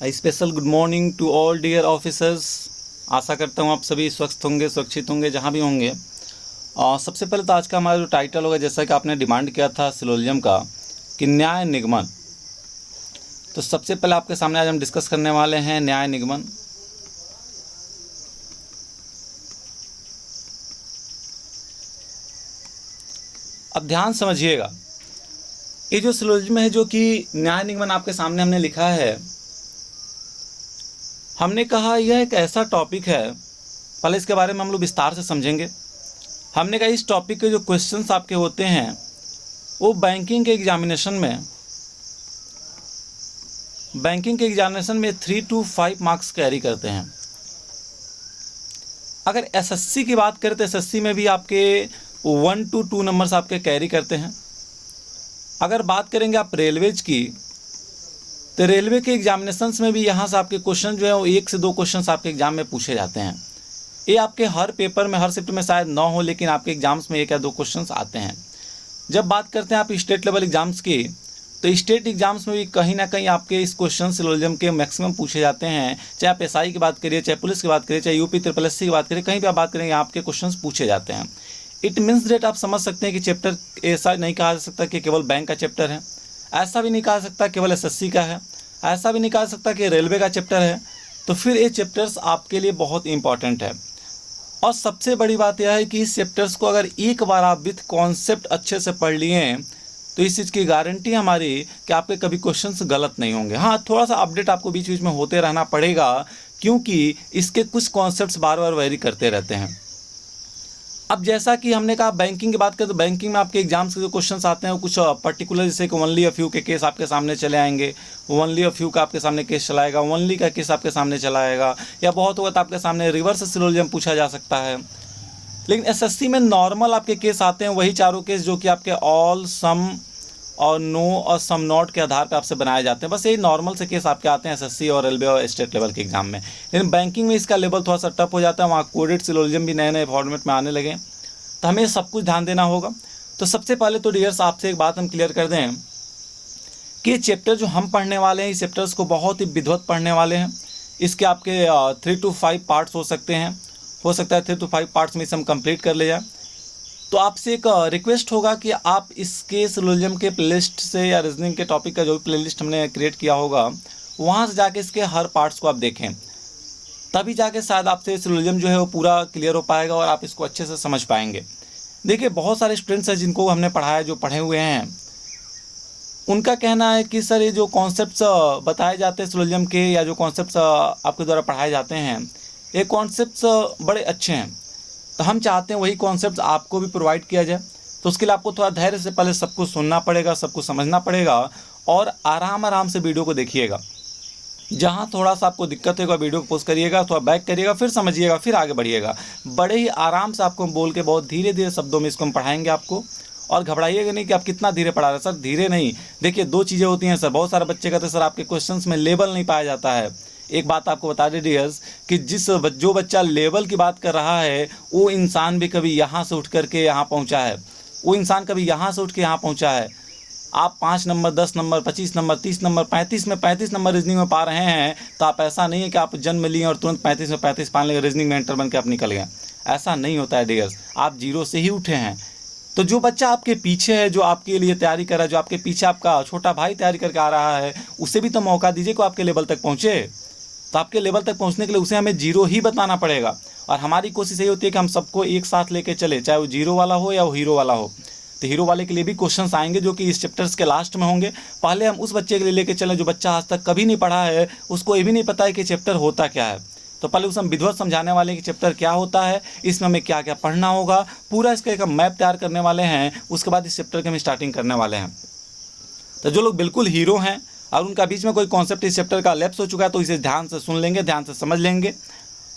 Special good morning to all dear officers. आशा करता हूँ आप सभी स्वस्थ होंगे, सुरक्षित होंगे जहाँ भी होंगे। सबसे पहले तो आज का हमारा जो टाइटल होगा, जैसा कि आपने डिमांड किया था सिलोजियम का कि न्याय निगमन, तो सबसे पहले आपके सामने आज हम डिस्कस करने वाले हैं न्याय निगमन। अब ध्यान समझिएगा, ये जो सिलोजियम है जो कि न्याय निगमन आपके सामने हमने लिखा है, हमने कहा यह एक ऐसा टॉपिक है, पहले इसके बारे में हम लोग विस्तार से समझेंगे। हमने कहा इस टॉपिक के जो क्वेश्चंस आपके होते हैं वो बैंकिंग के एग्जामिनेशन में 3 to 5 मार्क्स कैरी करते हैं। अगर एसएससी की बात करें तो एसएससी में भी आपके 1 to 2 नंबर्स आपके कैरी करते हैं। अगर बात करेंगे आप रेलवेज की, तो रेलवे के एग्जामिनेशंस में भी यहाँ से आपके क्वेश्चन जो है वो 1 से 2 क्वेश्चंस आपके एग्जाम में पूछे जाते हैं। ये आपके हर पेपर में, हर शिफ्ट में शायद ना हो, लेकिन आपके एग्जाम्स में 1 या 2 क्वेश्चंस आते हैं। जब बात करते हैं आप स्टेट लेवल एग्जाम्स की, तो स्टेट एग्जाम्स में भी कहीं ना कहीं आपके इस क्वेश्चन सिलोजियम के मैक्सिमम पूछे जाते हैं। चाहे आप एसआई की बात करिए, चाहे पुलिस की बात करिए, चाहे यूपी SSSC की बात करिए, कहीं भी आप बात करेंगे आपके क्वेश्चन पूछे जाते हैं। इट मीन्स डेट आप समझ सकते हैं कि चैप्टर ऐसा नहीं कहा जा सकता कि केवल बैंक का चैप्टर है, ऐसा भी नहीं कहा जा सकता केवल SSC का है, ऐसा भी नहीं कहा जा सकता कि रेलवे का चैप्टर है। तो फिर ये चैप्टर्स आपके लिए बहुत इंपॉर्टेंट है। और सबसे बड़ी बात यह है कि इस चैप्टर्स को अगर एक बार आप विथ कॉन्सेप्ट अच्छे से पढ़ लिए तो इस चीज़ की गारंटी हमारी कि आपके कभी क्वेश्चंस गलत नहीं होंगे। हाँ, थोड़ा सा अपडेट आपको बीच बीच में होते रहना पड़ेगा, क्योंकि इसके कुछ कॉन्सेप्ट्स बार बार वेरी करते रहते हैं। अब जैसा कि हमने कहा बैंकिंग की बात करें, तो बैंकिंग में आपके एग्जाम्स के जो क्वेश्चंस आते हैं वो कुछ पर्टिकुलर, जैसे कि ओनली अ फ्यू के केस आपके सामने चले आएंगे, ओनली अ फ्यू का आपके सामने केस चलाएगा, ओनली का केस आपके सामने चलाएगा, या बहुत होगा तो आपके सामने रिवर्स सिलोजियम पूछा जा सकता है। लेकिन एसएससी में नॉर्मल आपके केस आते हैं वही चारों केस जो कि आपके ऑल, सम और नो और सम नॉट के आधार पर आपसे बनाए जाते हैं। बस यही नॉर्मल से केस आपके आते हैं एसएससी और रेलवे और स्टेट लेवल के एग्जाम में। लेकिन बैंकिंग में इसका लेवल थोड़ा सा टफ हो जाता है, वहाँ कोडेड सिलोजियम भी नए नए फॉर्मेट में आने लगे, तो हमें सब कुछ ध्यान देना होगा। तो सबसे पहले तो डियर्स आपसे एक बात हम क्लियर कर दें कि चैप्टर जो हम पढ़ने वाले हैं, इस चैप्टर्स को बहुत ही विधिवत पढ़ने वाले हैं। इसके आपके 3 to 5 पार्ट्स हो सकते हैं, हो सकता है 3 to 5 पार्ट्स में इसे हम कंप्लीट कर ले जाए। तो आपसे एक रिक्वेस्ट होगा कि आप इसके सिलोजियम के प्लेलिस्ट से या रीजनिंग के टॉपिक का जो भी प्लेलिस्ट हमने क्रिएट किया होगा वहाँ से जाके इसके हर पार्ट्स को आप देखें, तभी जाके शायद आपसे सिलोजियम जो है वो पूरा क्लियर हो पाएगा और आप इसको अच्छे से समझ पाएंगे। देखिए, बहुत सारे स्टूडेंट्स हैं जिनको हमने पढ़ाया, जो पढ़े हुए हैं, उनका कहना है कि सर ये जो कॉन्सेप्ट्स बताए जाते हैं सिलोजियम के, या जो कॉन्सेप्ट्स आपके द्वारा पढ़ाए जाते हैं, ये कॉन्सेप्ट्स बड़े अच्छे हैं। तो हम चाहते हैं वही कॉन्सेप्ट्स आपको भी प्रोवाइड किया जाए। तो उसके लिए आपको थोड़ा धैर्य से पहले सब कुछ सुनना पड़ेगा, सब कुछ समझना पड़ेगा, और आराम से वीडियो को देखिएगा। जहाँ थोड़ा सा आपको दिक्कत होगा वीडियो को पॉज करिएगा, थोड़ा बैक करिएगा, फिर समझिएगा, फिर आगे बढ़िएगा। बड़े ही आराम से आपको बोल के बहुत धीरे धीरे शब्दों में इसको हम पढ़ाएंगे आपको। और घबराइएगा नहीं कि आप कितना धीरे पढ़ा रहे हैं। सर धीरे नहीं, देखिए 2 चीज़ें होती हैं सर। बहुत सारे बच्चे कहते हैं सर आपके क्वेश्चंस में लेवल नहीं पाया जाता है। एक बात आपको बता दे डियर्स कि जो बच्चा लेवल की बात कर रहा है वो इंसान भी कभी यहाँ से उठ करके यहाँ पहुँचा है, वो इंसान कभी यहाँ से उठ के यहाँ पहुँचा है। आप 5 number, 10 number, 25 number, 30 number, 35 number reasoning में पा रहे हैं, तो आप ऐसा नहीं है कि आप जन्म लिए और तुरंत 35 में 35 पा लेंगे, रीजनिंग में एंटर बन के आप निकल गए। ऐसा नहीं होता है डियर्स, आप जीरो से ही उठे हैं। तो जो बच्चा आपके पीछे है, जो आपके लिए तैयारी कर रहा है, जो आपके पीछे आपका छोटा भाई तैयारी करके आ रहा है, उसे भी तो मौका दीजिए कि आपके लेवल तक पहुँचे। तो आपके लेवल तक पहुँचने के लिए उसे हमें जीरो ही बताना पड़ेगा। और हमारी कोशिश यही होती है कि हम सबको एक साथ लेके चले, चाहे वो जीरो वाला हो या वो हीरो वाला हो। तो हीरो वाले के लिए भी क्वेश्चंस आएंगे जो कि इस चैप्टर्स के लास्ट में होंगे। पहले हम उस बच्चे के लिए लेके चलें जो बच्चा आज तक कभी नहीं पढ़ा है, उसको ये भी नहीं पता है कि चैप्टर होता क्या है। तो पहले उसे हम विधिवत समझाने वाले हैं कि चैप्टर क्या होता है, इसमें हमें क्या क्या पढ़ना होगा, पूरा इसका एक मैप तैयार करने वाले हैं। उसके बाद इस चैप्टर की हम स्टार्टिंग करने वाले हैं। तो जो लोग बिल्कुल हीरो हैं और उनका बीच में कोई कॉन्सेप्ट इस चैप्टर का लैप्स हो चुका है, तो इसे ध्यान से सुन लेंगे, ध्यान से समझ लेंगे।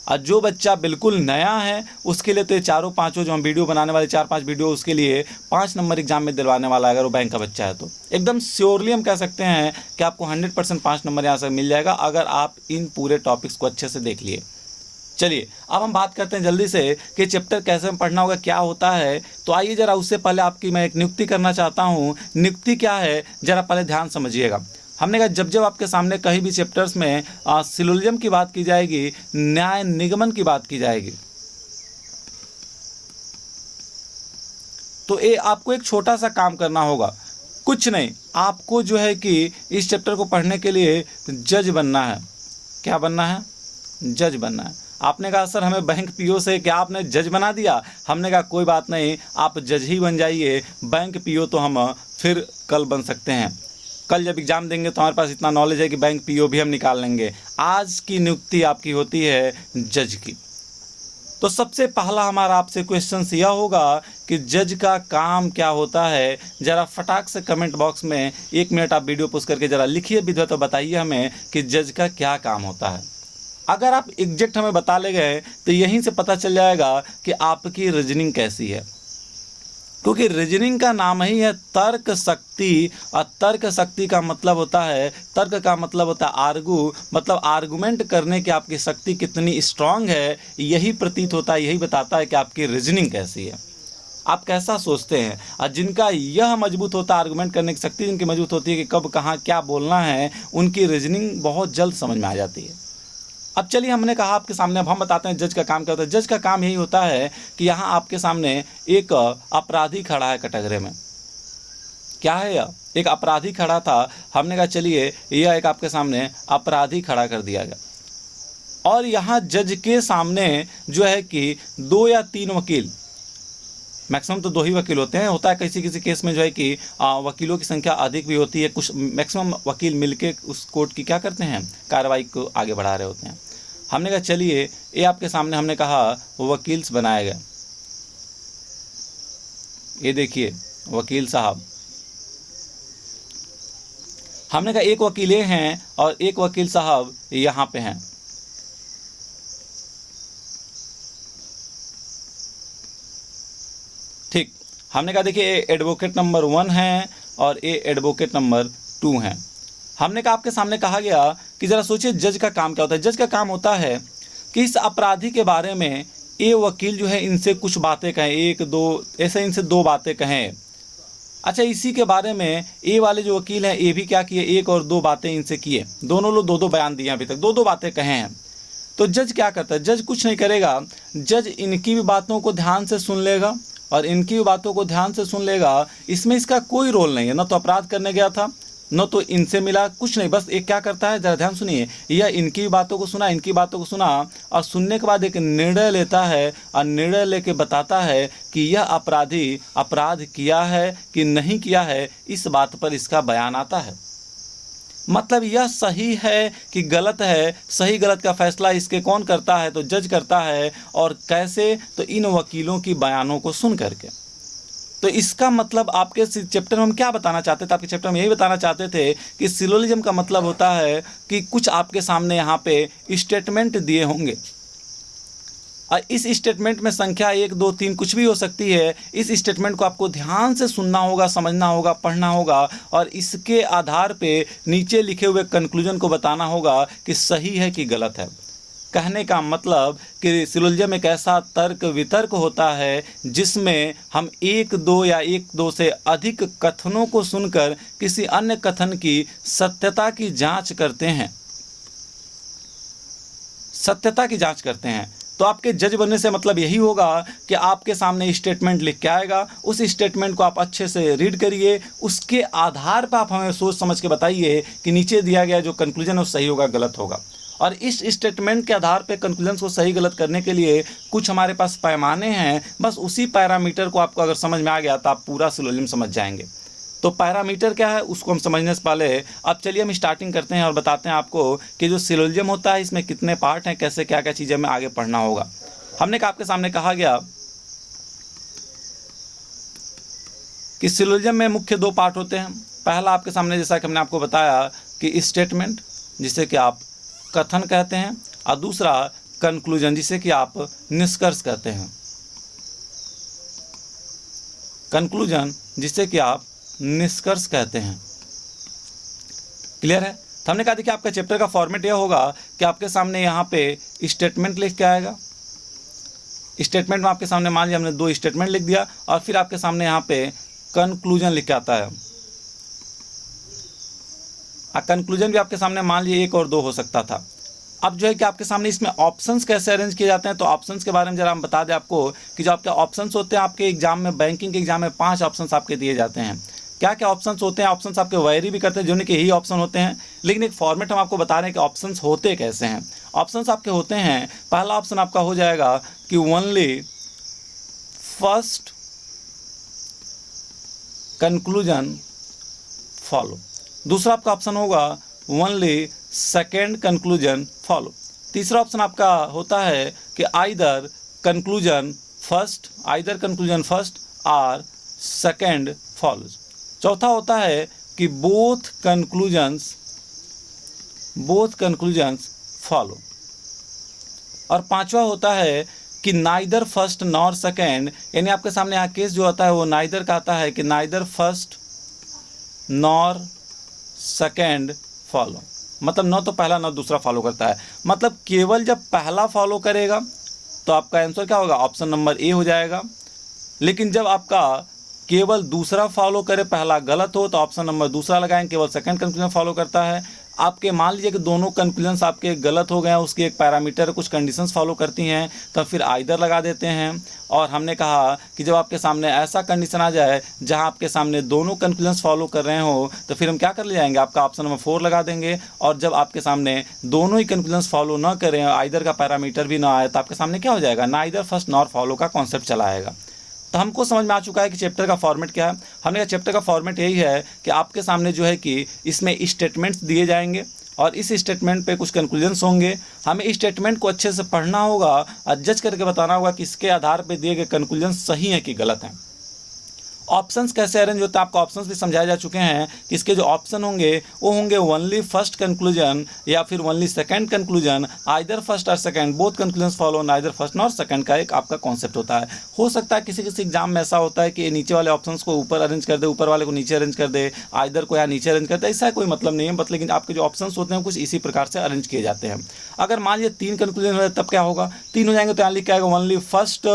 और जो बच्चा बिल्कुल नया है उसके लिए तो ये 4-5 जो हम वीडियो बनाने वाले 4-5 वीडियो, उसके लिए 5 नंबर एग्जाम में दिलवाने वाला है। अगर वो बैंक का बच्चा है तो एकदम श्योरली हम कह सकते हैं कि आपको 100% 5 नंबर यहाँ से मिल जाएगा, अगर आप इन पूरे टॉपिक्स को अच्छे से देख लिए। चलिए अब हम बात करते हैं जल्दी से कि चैप्टर कैसे पढ़ना होगा, क्या होता है। तो आइए जरा उससे पहले आपकी मैं एक नियुक्ति करना चाहता हूँ। नियुक्ति क्या है जरा पहले ध्यान समझिएगा। हमने कहा जब जब आपके सामने कहीं भी चैप्टर्स में सिलोजिज्म की बात की जाएगी, न्याय निगमन की बात की जाएगी, तो ये आपको एक छोटा सा काम करना होगा, कुछ नहीं, आपको जो है कि इस चैप्टर को पढ़ने के लिए जज बनना है। क्या बनना है? जज बनना है। आपने कहा सर हमें बैंक पीओ से क्या आपने जज बना दिया? हमने कहा कोई बात नहीं, आप जज ही बन जाइए, बैंक पीओ तो हम फिर कल बन सकते हैं। कल जब एग्ज़ाम देंगे तो हमारे पास इतना नॉलेज है कि बैंक पीओ भी हम निकाल लेंगे। आज की नियुक्ति आपकी होती है जज की। तो सबसे पहला हमारा आपसे क्वेश्चन यह होगा कि जज का काम क्या होता है। ज़रा फटाक से कमेंट बॉक्स में 1 मिनट आप वीडियो पोस्ट करके ज़रा लिखिए विद्या, तो बताइए हमें कि जज का क्या काम होता है। अगर आप एग्जैक्ट हमें बता ले गए तो यहीं से पता चल जाएगा कि आपकी रीजनिंग कैसी है, क्योंकि रीजनिंग का नाम ही है तर्क शक्ति, और तर्क शक्ति का मतलब होता है, तर्क का मतलब होता है आर्गू, मतलब आर्गूमेंट करने की आपकी शक्ति कितनी स्ट्रांग है, यही प्रतीत होता है, यही बताता है कि आपकी रीजनिंग कैसी है, आप कैसा सोचते हैं। और जिनका यह मजबूत होता है, आर्गूमेंट करने की शक्ति जिनकी मजबूत होती है कि कब कहाँ क्या बोलना है, उनकी रीजनिंग बहुत जल्द समझ में आ जाती है। अब चलिए, हमने कहा आपके सामने, अब हम बताते हैं जज का काम क्या होता है। जज का काम यही होता है कि यहाँ आपके सामने एक अपराधी खड़ा है कटघरे में। क्या है यह? एक अपराधी खड़ा था। हमने कहा चलिए यह एक आपके सामने अपराधी खड़ा कर दिया गया, और यहाँ जज के सामने जो है कि 2 या 3 वकील, मैक्सिमम तो 2 ही वकील होते हैं, होता है किसी किसी केस में जो है कि वकीलों की संख्या अधिक भी होती है, कुछ मैक्सिमम वकील मिलके उस कोर्ट की क्या करते हैं, कार्रवाई को आगे बढ़ा रहे होते हैं। हमने कहा चलिए ये आपके सामने, हमने कहा वकील्स बनाया गया, ये देखिए वकील साहब। हमने कहा एक वकील ये हैं और एक वकील साहब यहाँ पे हैं। ठीक, हमने कहा देखिए ये एडवोकेट नंबर 1 है और ये एडवोकेट नंबर 2 हैं। हमने कहा आपके सामने कहा गया कि ज़रा सोचिए जज का काम क्या होता है। जज का काम होता है कि इस अपराधी के बारे में ये वकील जो है इनसे कुछ बातें कहें, 1-2 ऐसे इनसे 2 बातें कहें। अच्छा, इसी के बारे में ये वाले जो वकील हैं ये भी क्या किए, 1 और 2 बातें इनसे किए, दोनों लोग 2-2 बयान दिए, अभी तक 2-2 बातें कहे हैं। तो जज क्या करता है? जज कुछ नहीं करेगा, जज इनकी भी बातों को ध्यान से सुन लेगा और इनकी भी बातों को ध्यान से सुन लेगा। इसमें इसका कोई रोल नहीं है, ना तो अपराध करने गया था, न तो इनसे मिला, कुछ नहीं, बस एक क्या करता है, जरा ध्यान सुनिए, यह इनकी भी बातों को सुना, इनकी बातों को सुना, और सुनने के बाद एक निर्णय लेता है, और निर्णय लेके बताता है कि यह अपराधी अपराध किया है कि नहीं किया है, इस बात पर इसका बयान आता है। मतलब यह सही है कि गलत है, सही गलत का फैसला इसके कौन करता है, तो जज करता है। और कैसे? तो इन वकीलों की बयानों को सुन करके। तो इसका मतलब आपके चैप्टर में हम क्या बताना चाहते थे? आपके चैप्टर में यही बताना चाहते थे कि सिलोजिज्म का मतलब होता है कि कुछ आपके सामने यहाँ पे स्टेटमेंट दिए होंगे, और इस स्टेटमेंट में संख्या 1, 2, 3 कुछ भी हो सकती है। इस स्टेटमेंट को आपको ध्यान से सुनना होगा, समझना होगा, पढ़ना होगा, और इसके आधार पे नीचे लिखे हुए कंक्लूजन को बताना होगा कि सही है कि गलत है। कहने का मतलब कि सिलोजिज्म एक ऐसा तर्क वितर्क होता है जिसमें हम 1, 2 या 1-2 से अधिक कथनों को सुनकर किसी अन्य कथन की सत्यता की जांच करते हैं, सत्यता की जांच करते हैं। तो आपके जज बनने से मतलब यही होगा कि आपके सामने स्टेटमेंट लिख के आएगा, उस स्टेटमेंट को आप अच्छे से रीड करिए, उसके आधार पर आप हमें सोच समझ के बताइए कि नीचे दिया गया जो कंक्लूजन है वो सही होगा गलत होगा। और इस स्टेटमेंट के आधार पे कंक्लूजन को सही गलत करने के लिए कुछ हमारे पास पैमाने हैं, बस उसी पैरामीटर को आपको अगर समझ में आ गया तो आप पूरा सिलोजिज्म समझ जाएंगे। तो पैरामीटर क्या है उसको हम समझने से पहले अब चलिए हम स्टार्टिंग करते हैं और बताते हैं आपको कि जो सिलोजिज्म होता है इसमें कितने पार्ट हैं, कैसे क्या क्या चीज़ें हमें आगे पढ़ना होगा। हमने आपके सामने कहा गया कि सिलोजिज्म में मुख्य 2 पार्ट होते हैं। पहला आपके सामने जैसा कि हमने आपको बताया कि स्टेटमेंट, जिसे कि आप कथन कहते हैं, और दूसरा कंक्लूजन, जिसे कि आप निष्कर्ष कहते हैं। कंक्लूजन जिसे कि आप निष्कर्ष कहते हैं। क्लियर है? तो हमने कहा देखिए आपका चैप्टर का फॉर्मेट यह होगा कि आपके सामने यहाँ पे स्टेटमेंट लिख के आएगा। स्टेटमेंट में आपके सामने मान लिया हमने 2 स्टेटमेंट लिख दिया, और फिर आपके सामने यहाँ पे कंक्लूजन लिख के आता है। कंक्लूजन भी आपके सामने मान लीजिए 1 और 2 हो सकता था। अब जो है कि आपके सामने इसमें ऑप्शंस कैसे अरेंज किए जाते हैं, तो ऑप्शंस के बारे में जरा हम बता दें आपको कि जो आपके ऑप्शंस होते हैं आपके एग्जाम में, बैंकिंग के एग्जाम में 5 ऑप्शंस आपके दिए जाते हैं। क्या क्या ऑप्शंस होते हैं? ऑप्शंस आपके वेरी भी करते हैं, जो कि यही ऑप्शन होते हैं, लेकिन एक फॉर्मेट हम आपको बता रहे हैं कि ऑप्शंस होते कैसे हैं। ऑप्शंस आपके होते हैं, पहला ऑप्शन आपका हो जाएगा कि ओनली फर्स्ट कंक्लूजन फॉलो। दूसरा आपका ऑप्शन होगा ओनली सेकेंड कंक्लूजन फॉलो। तीसरा ऑप्शन आपका होता है कि आइदर कंक्लूजन फर्स्ट और सेकेंड फॉलोज। चौथा होता है कि बोथ कंक्लूजन्स फॉलो। और पांचवा होता है कि नाइदर फर्स्ट नॉर सेकेंड, यानी आपके सामने यहाँ केस जो आता है वो नाइदर का आता है कि neither first nor second follow. मतलब न तो पहला न दूसरा फॉलो करता है, मतलब केवल जब पहला फॉलो करेगा तो आपका आंसर क्या होगा? ऑप्शन नंबर ए हो जाएगा। लेकिन जब आपका केवल दूसरा फॉलो करे, पहला गलत हो, तो ऑप्शन नंबर दूसरा लगाएं। केवल सेकंड कंक्लूजन फॉलो करता है, आपके मान लीजिए कि दोनों कंक्लूजन्स आपके गलत हो गए हैं, उसकी एक पैरामीटर कुछ कंडीशंस फॉलो करती हैं, तो फिर आइदर लगा देते हैं। और हमने कहा कि जब आपके सामने ऐसा कंडीशन आ जाए जहां आपके सामने दोनों कंक्लूजन्स फॉलो कर रहे हो, तो फिर हम क्या कर ले जाएंगे? आपका ऑप्शन नंबर 4 लगा देंगे। और जब आपके सामने दोनों ही कंक्लूजन्स फॉलो ना करें, आइदर का पैरामीटर भी ना आए, तो आपके सामने क्या हो जाएगा? नाइदर फर्स्ट नॉर फॉलो का कॉन्सेप्ट चला आएगा। तो हमको समझ में आ चुका है कि चैप्टर का फॉर्मेट क्या है। हमने कहा चैप्टर का फॉर्मेट यही है कि आपके सामने जो है कि इसमें स्टेटमेंट्स दिए जाएंगे और इस स्टेटमेंट पे कुछ कंक्लूजन्स होंगे। हमें इस स्टेटमेंट को अच्छे से पढ़ना होगा और जज करके बताना होगा कि इसके आधार पे दिए गए कंक्लूजन्स सही हैं कि गलत हैं। ऑप्शंस कैसे अरेंज होता है आपको ऑप्शंस भी समझाए जा चुके हैं कि इसके जो ऑप्शन होंगे वो होंगे ओनली फर्स्ट कंक्लूजन या फिर only second conclusion, either first और second, both conclusions follow neither first nor second का एक आपका कॉन्सेप्ट होता है। हो सकता है किसी किसी एग्जाम में ऐसा होता है कि नीचे वाले ऑप्शंस को ऊपर अरेंज कर दे, ऊपर वाले को नीचे अरेंज कर दे, आइदर को या नीचे अरेंज कर दे, ऐसा कोई मतलब नहीं है, बट लेकिन आपके जो ऑप्शंस होते हैं कुछ इसी प्रकार से अरेंज किए जाते हैं। अगर मान लीजिए 3 कंक्लूजन हो तब क्या होगा? 3 हो जाएंगे तो यहाँ लिख के आएगा only first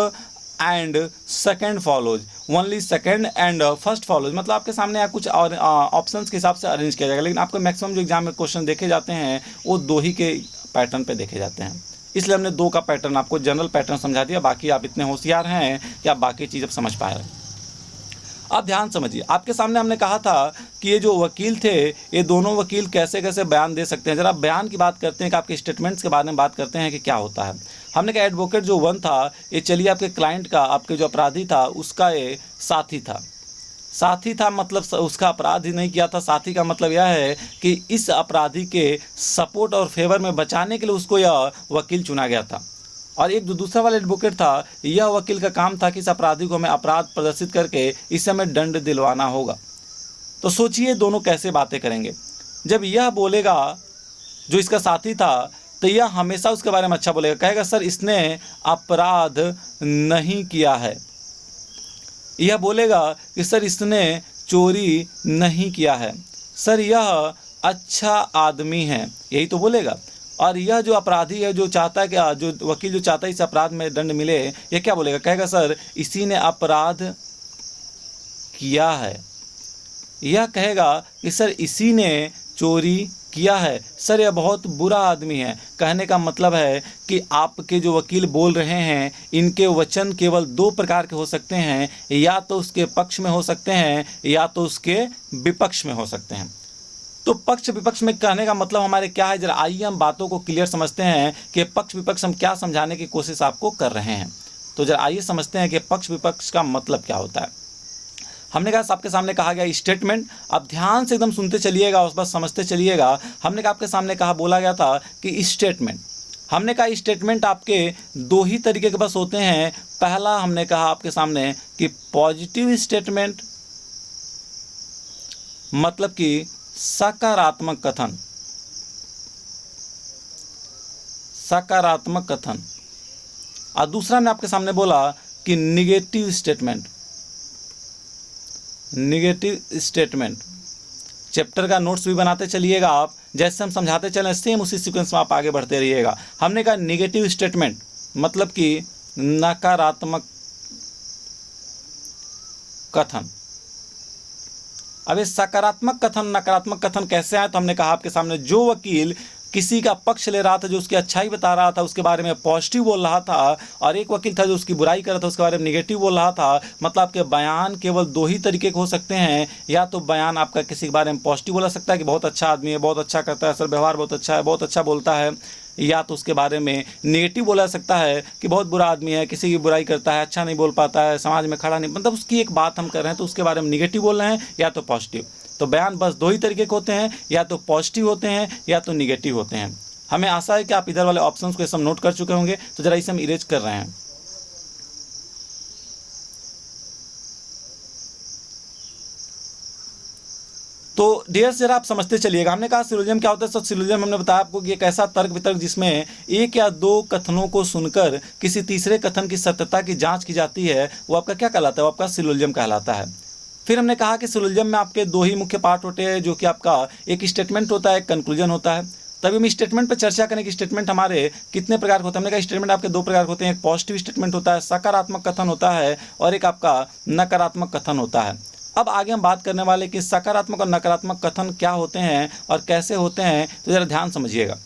and second follows, only second and first follows. मतलब आपके सामने कुछ और ऑप्शंस के हिसाब से अरेंज किया जाएगा। लेकिन आपको मैक्सिमम जो एग्जाम में क्वेश्चन देखे जाते हैं वो 2 ही के पैटर्न पे देखे जाते हैं, इसलिए हमने 2 का पैटर्न आपको जनरल पैटर्न समझा दिया। बाकी आप इतने होशियार हैं कि आप बाकी चीज़ अब समझ पाए। अब ध्यान समझिए, आपके सामने हमने कहा था कि ये जो वकील थे, ये दोनों वकील कैसे कैसे बयान दे सकते हैं। जरा बयान की बात करते हैं कि आपके स्टेटमेंट्स के बारे में बात करते हैं कि क्या होता है। हमने कहा एडवोकेट जो 1 था, ये चलिए आपके क्लाइंट का, आपके जो अपराधी था उसका ये साथी था। साथी था मतलब उसका अपराध ही नहीं किया था। साथी का मतलब यह है कि इस अपराधी के सपोर्ट और फेवर में बचाने के लिए उसको यह वकील चुना गया था। और एक जो दूसरा वाला एडवोकेट था, यह वकील का काम था कि इस अपराधी को हमें अपराध प्रदर्शित करके इससे हमें दंड दिलवाना होगा। तो सोचिए दोनों कैसे बातें करेंगे। जब यह बोलेगा जो इसका साथी था, तो यह हमेशा उसके बारे में अच्छा बोलेगा, कहेगा सर इसने अपराध नहीं किया है। यह बोलेगा कि सर इसने चोरी नहीं किया है, सर यह अच्छा आदमी है, यही तो बोलेगा। और यह जो अपराधी है, जो चाहता है कि जो वकील जो चाहता है इस अपराध में दंड मिले, यह क्या बोलेगा? कहेगा सर इसी ने अपराध किया है। यह कहेगा कि सर इसी ने चोरी किया है, सर यह बहुत बुरा आदमी है। कहने का मतलब है कि आपके जो वकील बोल रहे हैं, इनके वचन केवल 2 प्रकार के हो सकते हैं, या तो उसके पक्ष में हो सकते हैं या तो उसके विपक्ष में हो सकते हैं। तो पक्ष विपक्ष में कहने का मतलब हमारे क्या है? जरा आइए हम बातों को क्लियर समझते हैं कि पक्ष विपक्ष हम क्या समझाने की कोशिश आपको कर रहे हैं। तो जरा आइए समझते हैं कि पक्ष विपक्ष का मतलब क्या होता है। हमने कहा आपके सामने कहा गया स्टेटमेंट, अब ध्यान से एकदम सुनते चलिएगा, उस बस समझते चलिएगा। हमने कहा आपके सामने कहा बोला गया था कि स्टेटमेंट, हमने कहा स्टेटमेंट आपके 2 ही तरीके के बस होते हैं। पहला हमने कहा आपके सामने कि पॉजिटिव स्टेटमेंट, मतलब कि सकारात्मक कथन, सकारात्मक कथन। और दूसरा हमने आपके सामने बोला कि negative statement, negative statement. Chapter का नोट्स भी बनाते चलिएगा आप, जैसे हम समझाते चलें सेम उसी सीक्वेंस में आप आगे बढ़ते रहिएगा। हमने कहा निगेटिव स्टेटमेंट मतलब कि नकारात्मक कथन। अब ये सकारात्मक कथन नकारात्मक कथन कैसे आए, तो हमने कहा आपके सामने जो वकील किसी का पक्ष ले रहा था, जो उसकी अच्छाई बता रहा था, उसके बारे में पॉजिटिव बोल रहा था, और एक वकील था जो उसकी बुराई कर रहा था, उसके बारे में नेगेटिव बोल रहा था। मतलब आपके बयान केवल दो ही तरीके के हो सकते हैं, या तो बयान आपका किसी के बारे में पॉजिटिव बोला सकता है कि बहुत अच्छा आदमी है, बहुत अच्छा करता है, सर व्यवहार बहुत अच्छा है, बहुत अच्छा बोलता है, या तो उसके बारे में नेगेटिव बोला सकता है कि बहुत बुरा आदमी है, किसी की बुराई करता है, अच्छा नहीं बोल पाता है, समाज में खड़ा नहीं, मतलब उसकी एक बात हम कर रहे हैं तो उसके बारे में नेगेटिव बोल रहे हैं या तो पॉजिटिव। तो बयान बस दो ही तरीके के होते हैं, या तो पॉजिटिव होते हैं या तो निगेटिव होते हैं। हमें आशा है कि आप इधर वाले ऑप्शंस को सब नोट कर चुके होंगे, तो जरा इसे हम इरेज कर रहे हैं। तो डियर्स जरा आप समझते चलिएगा, हमने कहा सिलोजिज्म क्या होता है। तो सिलोजिज्म हमने बताया आपको कि एक ऐसा तर्क वितर्क जिसमें एक या दो कथनों को सुनकर किसी तीसरे कथन की सत्यता की जांच की जाती है, वो आपका क्या कहलाता है, वो आपका सिलोजिज्म कहलाता है। फिर हमने कहा कि सिलोजिज्म में आपके दो ही मुख्य पार्ट होते हैं, जो कि आपका एक स्टेटमेंट होता है, एक कंक्लूजन होता है। तभी हम स्टेटमेंट पर चर्चा करें कि स्टेटमेंट हमारे कितने प्रकार के होते हैं। हमने कहा स्टेटमेंट आपके दो प्रकार के होते हैं, एक पॉजिटिव स्टेटमेंट होता है, सकारात्मक कथन होता है, और एक आपका नकारात्मक कथन होता है। अब आगे हम बात करने वाले कि सकारात्मक और नकारात्मक कथन क्या होते हैं और कैसे होते हैं, तो ज़रा ध्यान समझिएगा।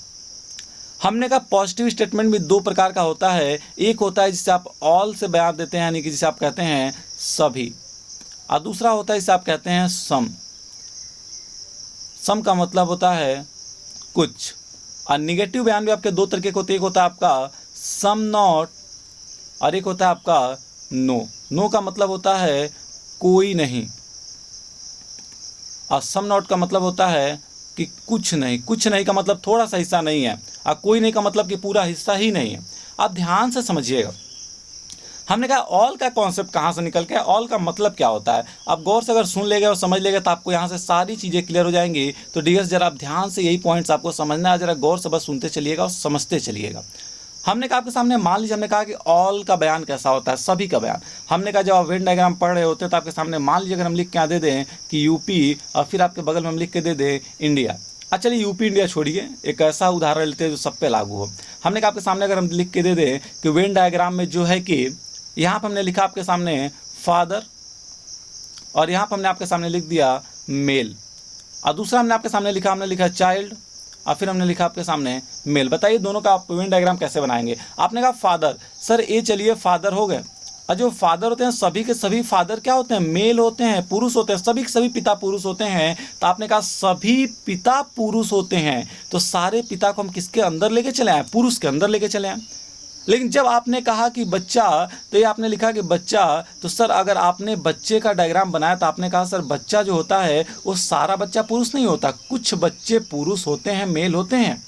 हमने कहा पॉजिटिव स्टेटमेंट भी दो प्रकार का होता है, एक होता है जिसे आप ऑल से बयान देते हैं, यानी कि जिसे आप कहते हैं सभी, और दूसरा होता है जिसे आप कहते हैं सम। सम का मतलब होता है कुछ। और निगेटिव बयान भी आपके दो तरीके के होते हैं, एक होता है आपका सम नॉट और एक होता है आपका नो। नो का मतलब होता है कोई नहीं, और सम नॉट का मतलब होता है कि कुछ नहीं। कुछ नहीं का मतलब थोड़ा सा हिस्सा नहीं है, और कोई नहीं का मतलब कि पूरा हिस्सा ही नहीं है। आप ध्यान से समझिएगा, हमने कहा ऑल का कॉन्सेप्ट कहाँ से निकल के, ऑल का मतलब क्या होता है। आप गौर से अगर सुन लेंगे और समझ लेंगे तो आपको यहाँ से सारी चीज़ें क्लियर हो जाएंगी। तो डियर्स जरा आप ध्यान से यही पॉइंट्स आपको समझना है, जरा गौर से बस सुनते चलिएगा और समझते चलिएगा। हमने कहा आपके सामने मान लीजिए, हमने कहा कि ऑल का बयान कैसा होता है, सभी का बयान। हमने कहा जब आप वेन डायग्राम पढ़ रहे होते हैं तो आपके सामने मान लीजिए अगर हम लिख के दे दें कि यूपी, और फिर आपके बगल में हम लिख के दे दें इंडिया। अच्छा चलिए यूपी इंडिया छोड़िए, एक ऐसा उदाहरण लेते हैं जो सब पे लागू हो। हमने कहा आपके सामने अगर हम लिख के दे दें कि वेन डायग्राम में जो है कि यहाँ पर हमने लिखा आपके सामने फादर, और यहाँ पर हमने आपके सामने लिख दिया मेल, और दूसरा हमने आपके सामने लिखा, हमने लिखा चाइल्ड, और फिर हमने लिखा आपके सामने मेल। बताइए दोनों का आप वेन डायग्राम कैसे बनाएंगे। आपने कहा फादर, सर ये चलिए फादर हो गए, और जो फादर होते हैं सभी के सभी फादर क्या होते हैं, मेल होते हैं, पुरुष होते हैं, सभी के सभी पिता पुरुष होते हैं। तो आपने कहा सभी पिता पुरुष होते हैं, तो सारे पिता को हम किसके अंदर लेके चले आए, पुरुष के अंदर लेके चले आए। लेकिन जब आपने कहा कि बच्चा, तो ये आपने लिखा कि बच्चा, तो सर अगर आपने बच्चे का डायग्राम बनाया तो आपने कहा सर बच्चा जो होता है वो सारा बच्चा पुरुष नहीं होता, कुछ बच्चे पुरुष होते हैं, मेल होते हैं।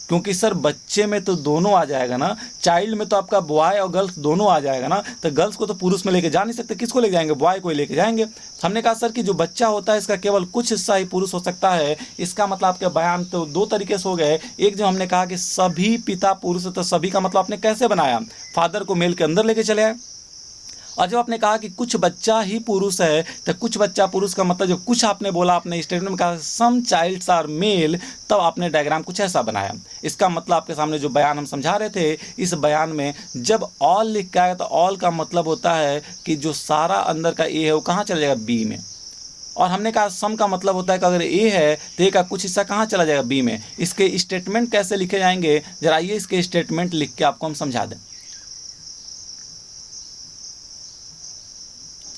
क्योंकि सर बच्चे में तो दोनों आ जाएगा ना, चाइल्ड में तो आपका बॉय और गर्ल्स दोनों आ जाएगा ना, तो गर्ल्स को तो पुरुष में लेके जा नहीं सकते, किसको लेके जाएंगे, बॉय को ही लेके जाएंगे। हमने कहा सर कि जो बच्चा होता है इसका केवल कुछ हिस्सा ही पुरुष हो सकता है। इसका मतलब आपके बयान तो दो तरीके से हो गए। एक जो हमने कहा कि सभी पिता पुरुष, तो सभी का मतलब आपने कैसे बनाया, फादर को मेल के अंदर लेके चले आए। और जब आपने कहा कि कुछ बच्चा ही पुरुष है, तो कुछ बच्चा पुरुष का मतलब जब कुछ आपने बोला, आपने स्टेटमेंट में कहा सम चाइल्ड्स आर मेल, तब आपने डायग्राम कुछ ऐसा बनाया। इसका मतलब आपके सामने जो बयान हम समझा रहे थे, इस बयान में जब ऑल लिख के आया तो ऑल का मतलब होता है कि जो सारा अंदर का ए है वो कहाँ चला जाएगा, बी में। और हमने कहा सम का मतलब होता है कि अगर ए है तो ए का कुछ हिस्सा कहाँ चला जाएगा, बी में। इसके स्टेटमेंट कैसे लिखे जाएंगे, जरा आइए इसके स्टेटमेंट लिख के आपको हम समझा दें।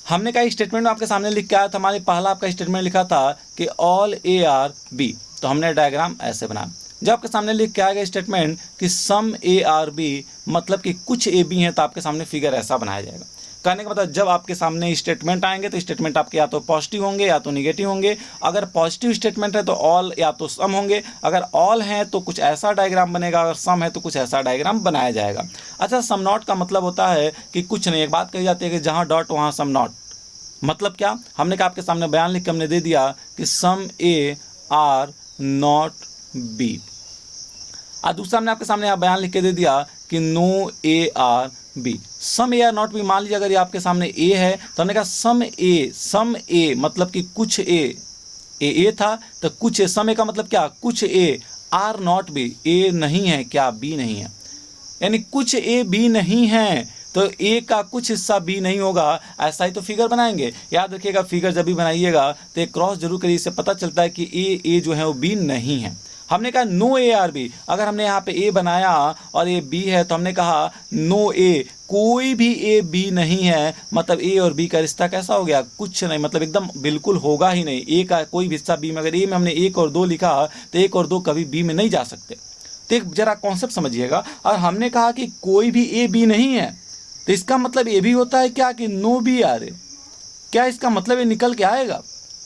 हमने कहा स्टेटमेंट में आपके सामने लिख के आया था, हमारे पहला आपका स्टेटमेंट लिखा था कि ऑल ए आर बी, तो हमने डायग्राम ऐसे बनाया। जब आपके सामने लिख के आएगा स्टेटमेंट कि सम ए आर बी, मतलब कि कुछ ए बी हैं, तो आपके सामने फिगर ऐसा बनाया जाएगा। कहने का मतलब जब आपके सामने स्टेटमेंट आएंगे तो स्टेटमेंट आपके या तो पॉजिटिव होंगे या तो निगेटिव होंगे। अगर पॉजिटिव स्टेटमेंट है तो ऑल या तो सम होंगे, अगर ऑल है तो कुछ ऐसा डायग्राम बनेगा, अगर सम है तो कुछ ऐसा डायग्राम बनाया जाएगा। अच्छा, सम नॉट का मतलब होता है कि कुछ नहीं। एक बात कही जाती है कि जहाँ डॉट वहाँ सम नॉट, मतलब क्या, हमने कहा आपके सामने बयान लिख के हमने दे दिया कि some A are not B, और दूसरा हमने आपके सामने यहाँ बयान लिख के दे दिया कि no A are B. Some A are not B, मान लीजिए अगर ये आपके सामने ए है तो हमने कहा सम ए मतलब कि कुछ ए था तो कुछ ए, सम ए का मतलब क्या, कुछ ए, आर नॉट बी, ए नहीं है क्या, बी नहीं है, यानी कुछ ए बी नहीं है। तो ए का कुछ हिस्सा बी नहीं होगा, ऐसा ही तो फिगर बनाएंगे। याद रखिएगा, फिगर जब भी बनाइएगा तो एक क्रॉस जरूर करिए, इससे पता चलता है कि ए जो है वो बी नहीं है। हमने कहा नो ए आर बी, अगर हमने यहाँ पे ए बनाया और ये बी है तो हमने कहा नो ए, कोई भी ए बी नहीं है, मतलब ए और बी का रिश्ता कैसा हो गया, कुछ नहीं, मतलब एकदम बिल्कुल होगा ही नहीं। ए का कोई भी हिस्सा बी में, अगर ए में हमने 1 और 2 लिखा तो 1 और 2 कभी बी में नहीं जा सकते। तो एक जरा कॉन्सेप्ट समझिएगा। और हमने कहा कि कोई भी ए बी नहीं है, तो इसका मतलब ये भी होता है क्या कि नो बी आर ए, क्या इसका मतलब ये निकल के आएगा?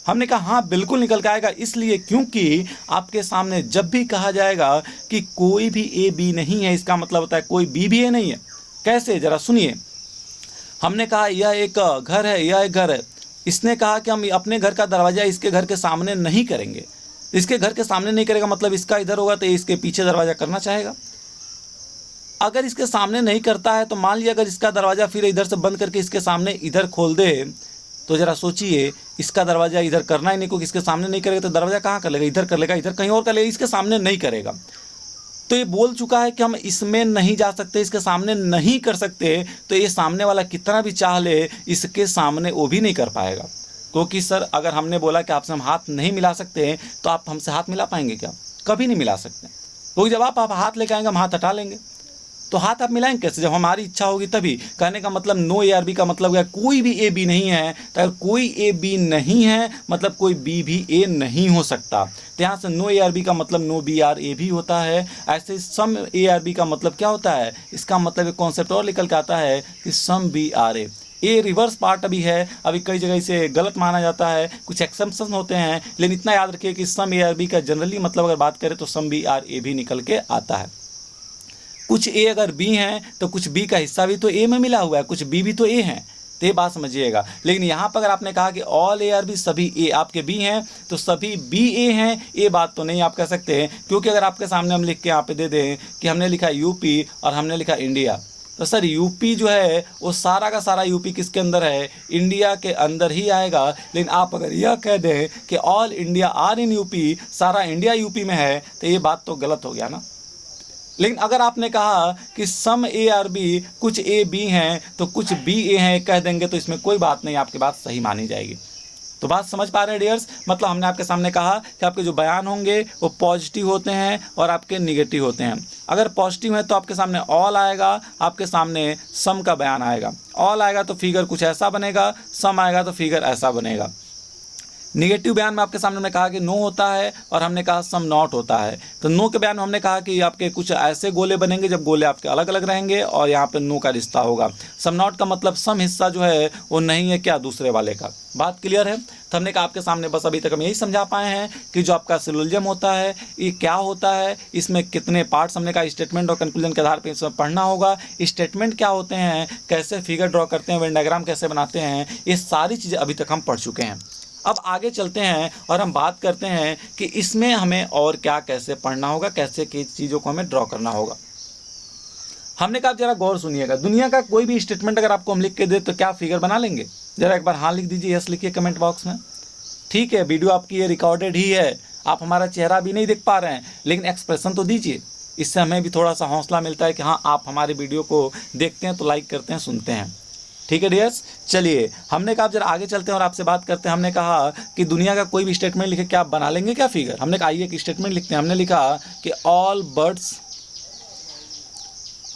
हमने कहा हाँ बिल्कुल निकल के आएगा, इसलिए क्योंकि आपके सामने जब भी कहा जाएगा कि कोई भी ए बी नहीं है, इसका मतलब होता है कोई बी भी ए नहीं है। कैसे, जरा सुनिए। हमने कहा यह एक घर है, यह एक घर है, इसने कहा कि हम अपने घर का दरवाजा इसके घर के सामने नहीं करेंगे। इसके घर के सामने नहीं करेगा मतलब इसका इधर होगा तो इसके पीछे दरवाजा करना चाहेगा। अगर इसके सामने नहीं करता है तो मान लिया अगर इसका दरवाजा फिर इधर से बंद करके इसके सामने इधर खोल दे, तो जरा सोचिए, इसका दरवाजा इधर करना ही नहीं, क्योंकि इसके सामने नहीं करेगा तो दरवाजा कहाँ कर लेगा, इधर कर लेगा, इधर कहीं और कर लेगा, इसके सामने नहीं करेगा। तो ये बोल चुका है कि हम इसमें नहीं जा सकते, इसके सामने नहीं कर सकते, तो ये सामने वाला कितना भी चाह ले इसके सामने वो भी नहीं कर पाएगा। क्योंकि सर अगर हमने बोला कि आपसे हम हाथ नहीं मिला सकते तो आप हमसे हाथ मिला पाएंगे क्या? कभी नहीं मिला सकते, क्योंकि जब आप हाथ लेके आएंगे हम हाथ हटा लेंगे। तो हाथ आप मिलाएंगे कैसे? जब हमारी इच्छा होगी तभी। कहने का मतलब नो ए आर बी का मतलब है कोई भी ए बी नहीं है, तो अगर कोई ए बी नहीं है मतलब कोई बी भी ए नहीं हो सकता। तो यहाँ से नो ए आर बी का मतलब नो बी आर ए भी होता है। ऐसे सम ए आर बी का मतलब क्या होता है? इसका मतलब एक कॉन्सेप्ट और निकल के आता है कि सम बी आर ए। ये रिवर्स पार्ट अभी है, अभी कई जगह इसे गलत माना जाता है, कुछ एक्सेप्शन होते हैं, लेकिन इतना याद रखिए कि सम ए आर बी का जनरली मतलब अगर बात करें तो सम बी आर ए भी निकल के आता है। कुछ ए अगर बी हैं तो कुछ बी का हिस्सा भी तो ए में मिला हुआ है, कुछ बी भी तो ए हैं, तो ये बात समझिएगा। लेकिन यहाँ पर अगर आपने कहा कि ऑल ए आर बी, सभी ए आपके बी हैं तो सभी बी ए हैं, ये बात तो नहीं आप कह सकते हैं। क्योंकि अगर आपके सामने हम लिख के यहाँ पे दे दें कि हमने लिखा यूपी और हमने लिखा इंडिया, तो सर यूपी जो है वो सारा का सारा यूपी किसके अंदर है? इंडिया के अंदर ही आएगा। लेकिन आप अगर यह कह दें कि all India are in UP, सारा इंडिया यूपी में है, तो ये बात तो गलत हो गया ना। लेकिन अगर आपने कहा कि सम ए आर बी, कुछ ए बी हैं तो कुछ बी ए हैं कह देंगे, तो इसमें कोई बात नहीं, आपकी बात सही मानी जाएगी। तो बात समझ पा रहे हैं डियर्स? मतलब हमने आपके सामने कहा कि आपके जो बयान होंगे वो पॉजिटिव होते हैं और आपके निगेटिव होते हैं। अगर पॉजिटिव है तो आपके सामने ऑल आएगा, आपके सामने सम का बयान आएगा। ऑल आएगा तो फिगर कुछ ऐसा बनेगा, सम आएगा तो फिगर ऐसा बनेगा। निगेटिव बयान में आपके सामने हमने कहा कि नो होता है और हमने कहा सम नॉट होता है। तो नो के बयान में हमने कहा कि आपके कुछ ऐसे गोले बनेंगे जब गोले आपके अलग अलग रहेंगे और यहाँ पे नो का रिश्ता होगा। सम नॉट का मतलब सम हिस्सा जो है वो नहीं है क्या दूसरे वाले का। बात क्लियर है? तो हमने कहा आपके सामने बस अभी तक हम यही समझा पाए हैं कि जो आपका सिलोजिज्म होता है ये क्या होता है, इसमें कितने पार्ट्स, हमने कहा स्टेटमेंट और कंक्लूजन के आधार पर इसमें पढ़ना होगा। स्टेटमेंट क्या होते हैं, कैसे फिगर ड्रॉ करते हैं, वेन डायग्राम कैसे बनाते हैं, ये सारी चीज़ें अभी तक हम पढ़ चुके हैं। अब आगे चलते हैं और हम बात करते हैं कि इसमें हमें और क्या कैसे पढ़ना होगा, कैसे की चीज़ों को हमें ड्रॉ करना होगा। हमने कहा जरा गौर सुनिएगा, दुनिया का कोई भी स्टेटमेंट अगर आपको हम लिख के दे तो क्या फिगर बना लेंगे? जरा एक बार हाँ लिख दीजिए, यस लिखिए कमेंट बॉक्स में। ठीक है, वीडियो आपकी ये रिकॉर्डेड ही है, आप हमारा चेहरा भी नहीं देख पा रहे हैं, लेकिन एक्सप्रेशन तो दीजिए, इससे हमें भी थोड़ा सा हौसला मिलता है कि हाँ आप हमारे वीडियो को देखते हैं तो लाइक करते हैं, सुनते हैं। ठीक है डियर्स, चलिए हमने कहा जरा आगे चलते हैं और आपसे बात करते हैं। हमने कहा कि दुनिया का कोई भी स्टेटमेंट लिखे क्या आप बना लेंगे क्या फिगर? हमने कहा आइए एक स्टेटमेंट लिखते हैं। हमने लिखा कि ऑल बर्ड्स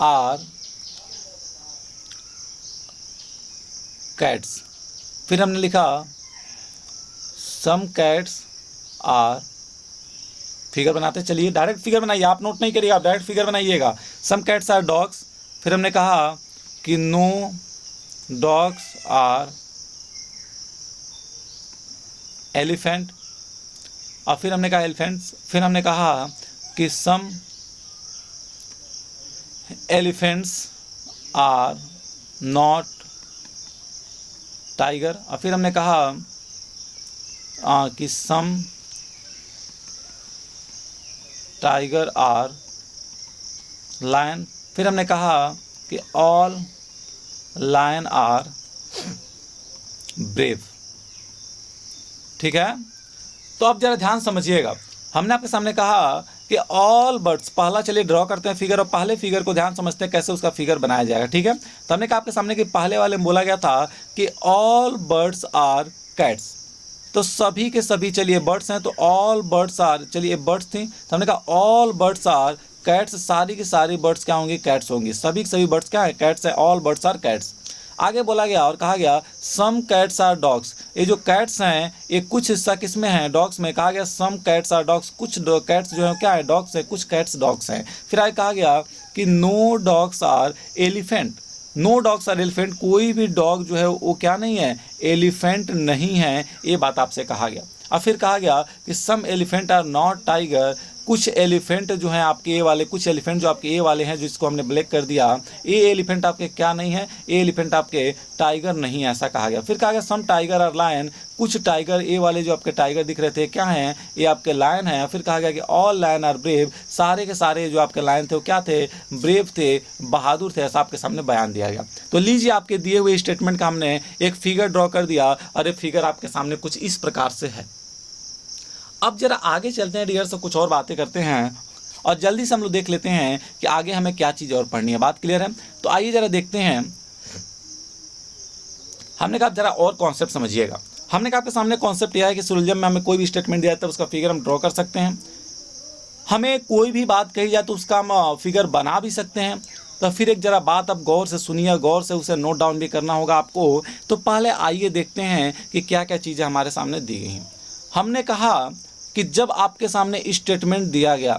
आर कैट्स, फिर हमने लिखा सम कैट्स आर, फिगर बनाते चलिए, डायरेक्ट फिगर बनाइए, आप नोट नहीं करिएगा, आप डायरेक्ट फिगर बनाइएगा। सम कैट्स आर डॉग्स, फिर हमने कहा कि नो डॉग्स आर एलिफेंट, और फिर हमने कहा एलिफेंट्स, फिर हमने कहा कि सम एलिफेंट्स आर नॉट टाइगर, और फिर हमने कहा कि सम टाइगर आर लायन, फिर हमने कहा कि ऑल लायन आर ब्रेव। ठीक है, तो अब जरा ध्यान समझिएगा। हमने आपके सामने कहा कि ऑल बर्ड्स, पहला चलिए ड्रॉ करते हैं फिगर और पहले फिगर को ध्यान समझते हैं कैसे उसका फिगर बनाया जाएगा, ठीक है। तो हमने कहा आपके सामने कि पहले वाले में बोला गया था कि ऑल बर्ड्स आर कैट्स, तो सभी के सभी चलिए बर्ड्स हैं, तो ऑल बर्ड्स आर, चलिए बर्ड्स थी तो हमने कहा ऑल बर्ड्स आर कैट्स, सारी की सारी बर्ड्स क्या होंगी, कैट्स होंगी, सभी के सभी बर्ड्स क्या है, कैट्स है, ऑल बर्ड्स आर कैट्स। आगे बोला गया और कहा गया सम कैट्स आर डॉग्स, ये जो कैट्स हैं ये कुछ हिस्सा किस में है, डॉग्स में। कहा गया सम कैट्स आर डॉग्स, कुछ कैट्स जो है क्या है, डॉग्स है, कुछ कैट्स डॉग्स हैं। फिर आगे कहा गया कि no dogs are elephant, no dogs are elephant, कोई भी डॉग जो है वो क्या नहीं है, एलिफेंट नहीं है, ये बात आपसे कहा गया। और फिर कहा गया कि सम एलिफेंट आर नॉट टाइगर, कुछ एलिफेंट जो हैं आपके ए वाले, कुछ एलिफेंट जो आपके ए वाले हैं जिसको हमने ब्लैक कर दिया, ये एलिफेंट आपके क्या नहीं है, ये एलिफेंट आपके टाइगर नहीं है, ऐसा कहा गया। फिर कहा गया सम टाइगर आर लायन, कुछ टाइगर ए वाले जो आपके टाइगर दिख रहे थे क्या हैं, ये आपके लायन हैं। फिर कहा गया कि ऑल लायन आर ब्रेव, सारे के सारे जो आपके लायन थे वो क्या थे, ब्रेव थे, बहादुर थे, ऐसा आपके सामने बयान दिया गया। तो लीजिए आपके दिए हुए स्टेटमेंट का हमने एक फिगर ड्रॉ कर दिया और ये फिगर आपके सामने कुछ इस प्रकार से है। अब जरा आगे चलते हैं डियर, से कुछ और बातें करते हैं और जल्दी से हम लोग देख लेते हैं कि आगे हमें क्या चीज़ और पढ़नी है। बात क्लियर है? तो आइए जरा देखते हैं। हमने कहा जरा और कॉन्सेप्ट समझिएगा। हमने कहा आपके सामने कॉन्सेप्ट यह है कि सुलझन में हमें कोई भी स्टेटमेंट दिया जाता है उसका फिगर हम ड्रॉ कर सकते हैं, हमें कोई भी बात कही जाए तो उसका हम फिगर बना भी सकते हैं। तो फिर एक जरा बात आप गौर से सुनिए, गौर से उसे नोट डाउन भी करना होगा आपको। तो पहले आइए देखते हैं कि क्या क्या चीज़ें हमारे सामने दी गई हैं। हमने कहा कि जब आपके सामने स्टेटमेंट दिया गया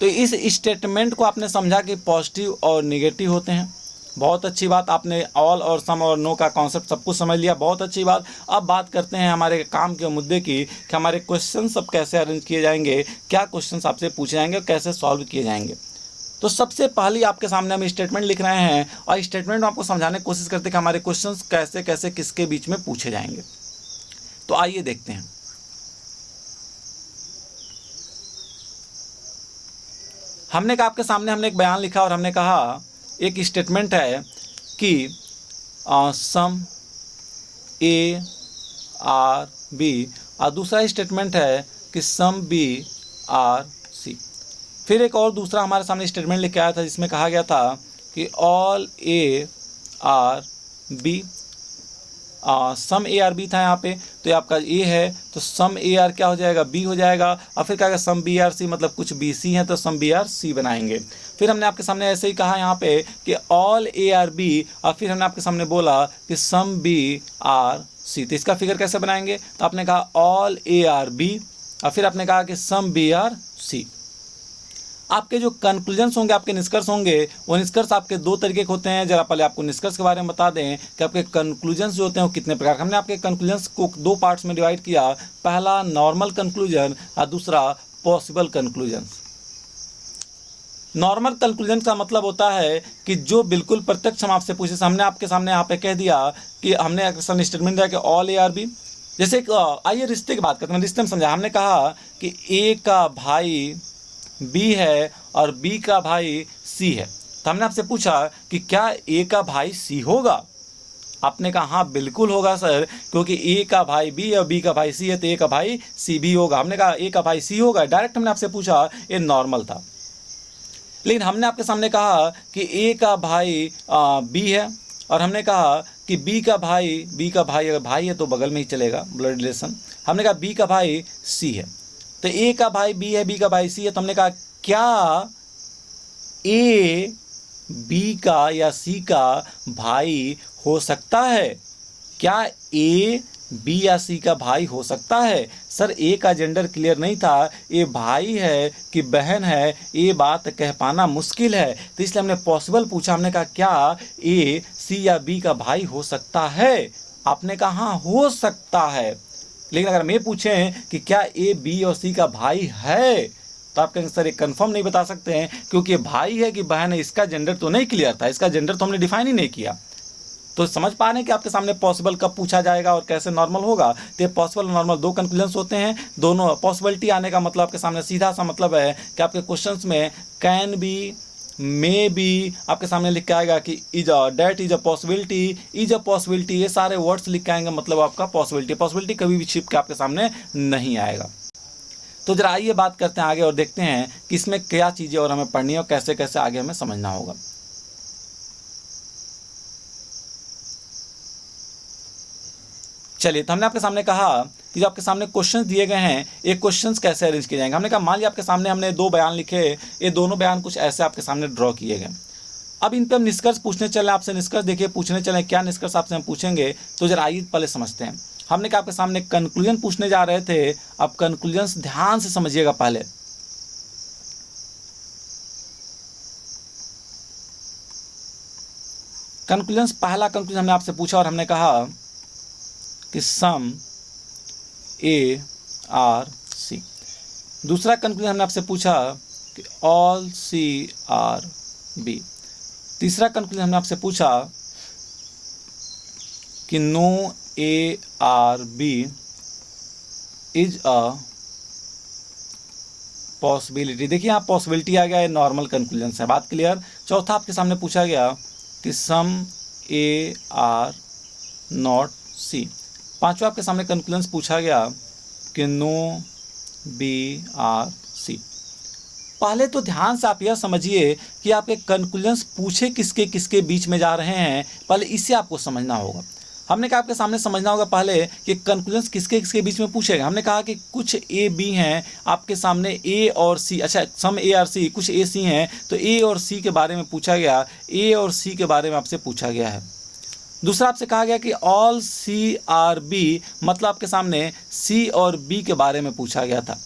तो इस स्टेटमेंट को आपने समझा कि पॉजिटिव और नेगेटिव होते हैं। बहुत अच्छी बात, आपने ऑल और सम और नो का कॉन्सेप्ट सब कुछ समझ लिया, बहुत अच्छी बात। अब बात करते हैं हमारे काम के मुद्दे की कि हमारे क्वेश्चन सब कैसे अरेंज किए जाएंगे, क्या क्वेश्चन आपसे पूछे जाएंगे और कैसे सॉल्व किए जाएंगे। तो सबसे पहले आपके सामने हम स्टेटमेंट लिख रहे हैं और स्टेटमेंट में आपको समझाने की कोशिश करते हैं कि हमारे क्वेश्चन कैसे कैसे किसके बीच में पूछे जाएंगे। तो आइए देखते हैं। हमने कहा आपके सामने हमने एक बयान लिखा और हमने कहा एक स्टेटमेंट है कि सम ए आर बी, और दूसरा स्टेटमेंट है कि सम बी आर सी। फिर एक और दूसरा हमारे सामने स्टेटमेंट लिखा आया था जिसमें कहा गया था कि all A are B, some A are B था यहाँ पे, तो ये आपका ए है तो सम ए आर क्या हो जाएगा, बी हो जाएगा। और फिर कहा सम बी आर सी, मतलब कुछ बी सी है तो सम बी आर सी बनाएंगे। फिर हमने आपके सामने ऐसे ही कहा यहाँ पे कि ऑल ए आर बी, और फिर हमने आपके सामने बोला कि सम बी आर सी। तो इसका फिगर कैसे बनाएंगे, तो आपने कहा ऑल ए आर बी और फिर आपने कहा कि सम बी आर सी। आपके जो कंक्लूजन्स होंगे, आपके निष्कर्ष होंगे, वो निष्कर्ष आपके दो तरीके के होते हैं। जरा पहले आपको निष्कर्ष के बारे में बता दें कि आपके कंक्लूजन्स जो होते हैं वो कितने प्रकार। हमने आपके कंक्लूजन्स को दो पार्ट्स में डिवाइड किया, पहला नॉर्मल कंक्लूजन और दूसरा पॉसिबल कंक्लूजन। नॉर्मल कंक्लूजन का मतलब होता है कि जो बिल्कुल प्रत्यक्ष हम आपसे पूछे, हमने आपके सामने यहाँ पे कह दिया कि हमने स्टेटमेंट दिया कि ऑल ए आर बी। जैसे आइए रिश्ते की बात करते हैं, रिश्ते में समझा। हमने कहा कि ए का भाई बी है और बी का भाई सी है, तो हमने आपसे पूछा कि क्या ए का भाई सी होगा। आपने कहा हाँ बिल्कुल होगा सर, क्योंकि ए का भाई बी और बी का भाई सी है तो ए का भाई सी भी होगा। हमने कहा ए का भाई सी होगा, डायरेक्ट हमने आपसे पूछा, ये नॉर्मल था। लेकिन हमने आपके सामने कहा कि ए का भाई बी है और हमने कहा कि बी का भाई अगर भाई है तो बगल में ही चलेगा, ब्लड रिलेशन। हमने कहा बी का भाई सी है, तो ए का भाई बी है, बी का भाई सी है। तो हमने कहा क्या ए बी का या सी का भाई हो सकता है, क्या ए बी या सी का भाई हो सकता है। सर ए का जेंडर क्लियर नहीं था, ये भाई है कि बहन है, ये बात कह पाना मुश्किल है, तो इसलिए हमने पॉसिबल पूछा। हमने कहा क्या ए सी या बी का भाई हो सकता है। आपने कहा हाँ हो सकता है। लेकिन अगर मैं पूछें कि क्या ए बी और सी का भाई है, तो आप कहेंगे सर ये कंफर्म नहीं बता सकते हैं, क्योंकि ये भाई है कि बहन है इसका जेंडर तो नहीं क्लियर था, इसका जेंडर तो हमने डिफाइन ही नहीं किया। तो समझ पा रहे हैं कि आपके सामने पॉसिबल कब पूछा जाएगा और कैसे नॉर्मल होगा। तो ये पॉसिबल और नॉर्मल दो कंक्लूजन्स होते हैं। दोनों पॉसिबिलिटी आने का मतलब आपके सामने सीधा सा मतलब है कि आपके क्वेश्चंस में कैन बी, मे बी आपके सामने लिख के आएगा कि is that is a possibility, ये सारे वर्ड्स लिख के आएंगे, मतलब आपका पॉसिबिलिटी कभी भी छिप के आपके सामने नहीं आएगा। तो जरा आइए बात करते हैं आगे और देखते हैं कि इसमें क्या चीज़ें और हमें पढ़नी है और कैसे कैसे आगे हमें समझना होगा। चलिए, तो हमने आपके सामने कहा कि जो आपके सामने क्वेश्चंस दिए गए हैं, ये क्वेश्चंस कैसे अरेंज किए जाएंगे। हमने कहा मान लिया आपके सामने हमने 2 बयान लिखे, ये दोनों बयान कुछ ऐसे आपके सामने ड्रॉ किए गए। अब इन पे हम निष्कर्ष पूछने चले, आपसे निष्कर्ष देखिए पूछने चले, क्या निष्कर्ष आपसे हम पूछेंगे, तो जरा आइए पहले समझते हैं। हमने कहा आपके सामने कंक्लूजन पूछने जा रहे थे, अब कंक्लूजन ध्यान से समझिएगा। पहले कंक्लूजन, पहला कंक्लूजन हमने आपसे पूछा और हमने कहा कि सम ए आर सी। दूसरा कंक्लूजन हमने आपसे पूछा कि ऑल सी आर बी। तीसरा कंक्लूजन हमने आपसे पूछा कि no A are B is a possibility. देखिए यहाँ पॉसिबिलिटी आ गया, है नॉर्मल कंक्लूजन है, बात क्लियर। चौथा आपके सामने पूछा गया कि सम ए आर नॉट सी। पांचवा आपके सामने कंक्लूजन पूछा गया कि नो बी आर सी। पहले तो ध्यान से आप यह समझिए कि आपके कंक्लूजन पूछे किसके किसके बीच में जा रहे हैं, पहले इसे आपको समझना होगा। हमने कहा आपके सामने समझना होगा पहले कि कंक्लूजन किसके किसके बीच में पूछेगा। हमने कहा कि कुछ ए बी हैं आपके सामने, ए और सी, अच्छा सम ए आर सी, कुछ ए सी हैं, तो ए और सी के बारे में पूछा गया, ए और सी के बारे में आपसे पूछा गया है। दूसरा आपसे कहा गया कि ऑल सी आर बी, मतलब आपके सामने सी और बी के बारे में पूछा गया था।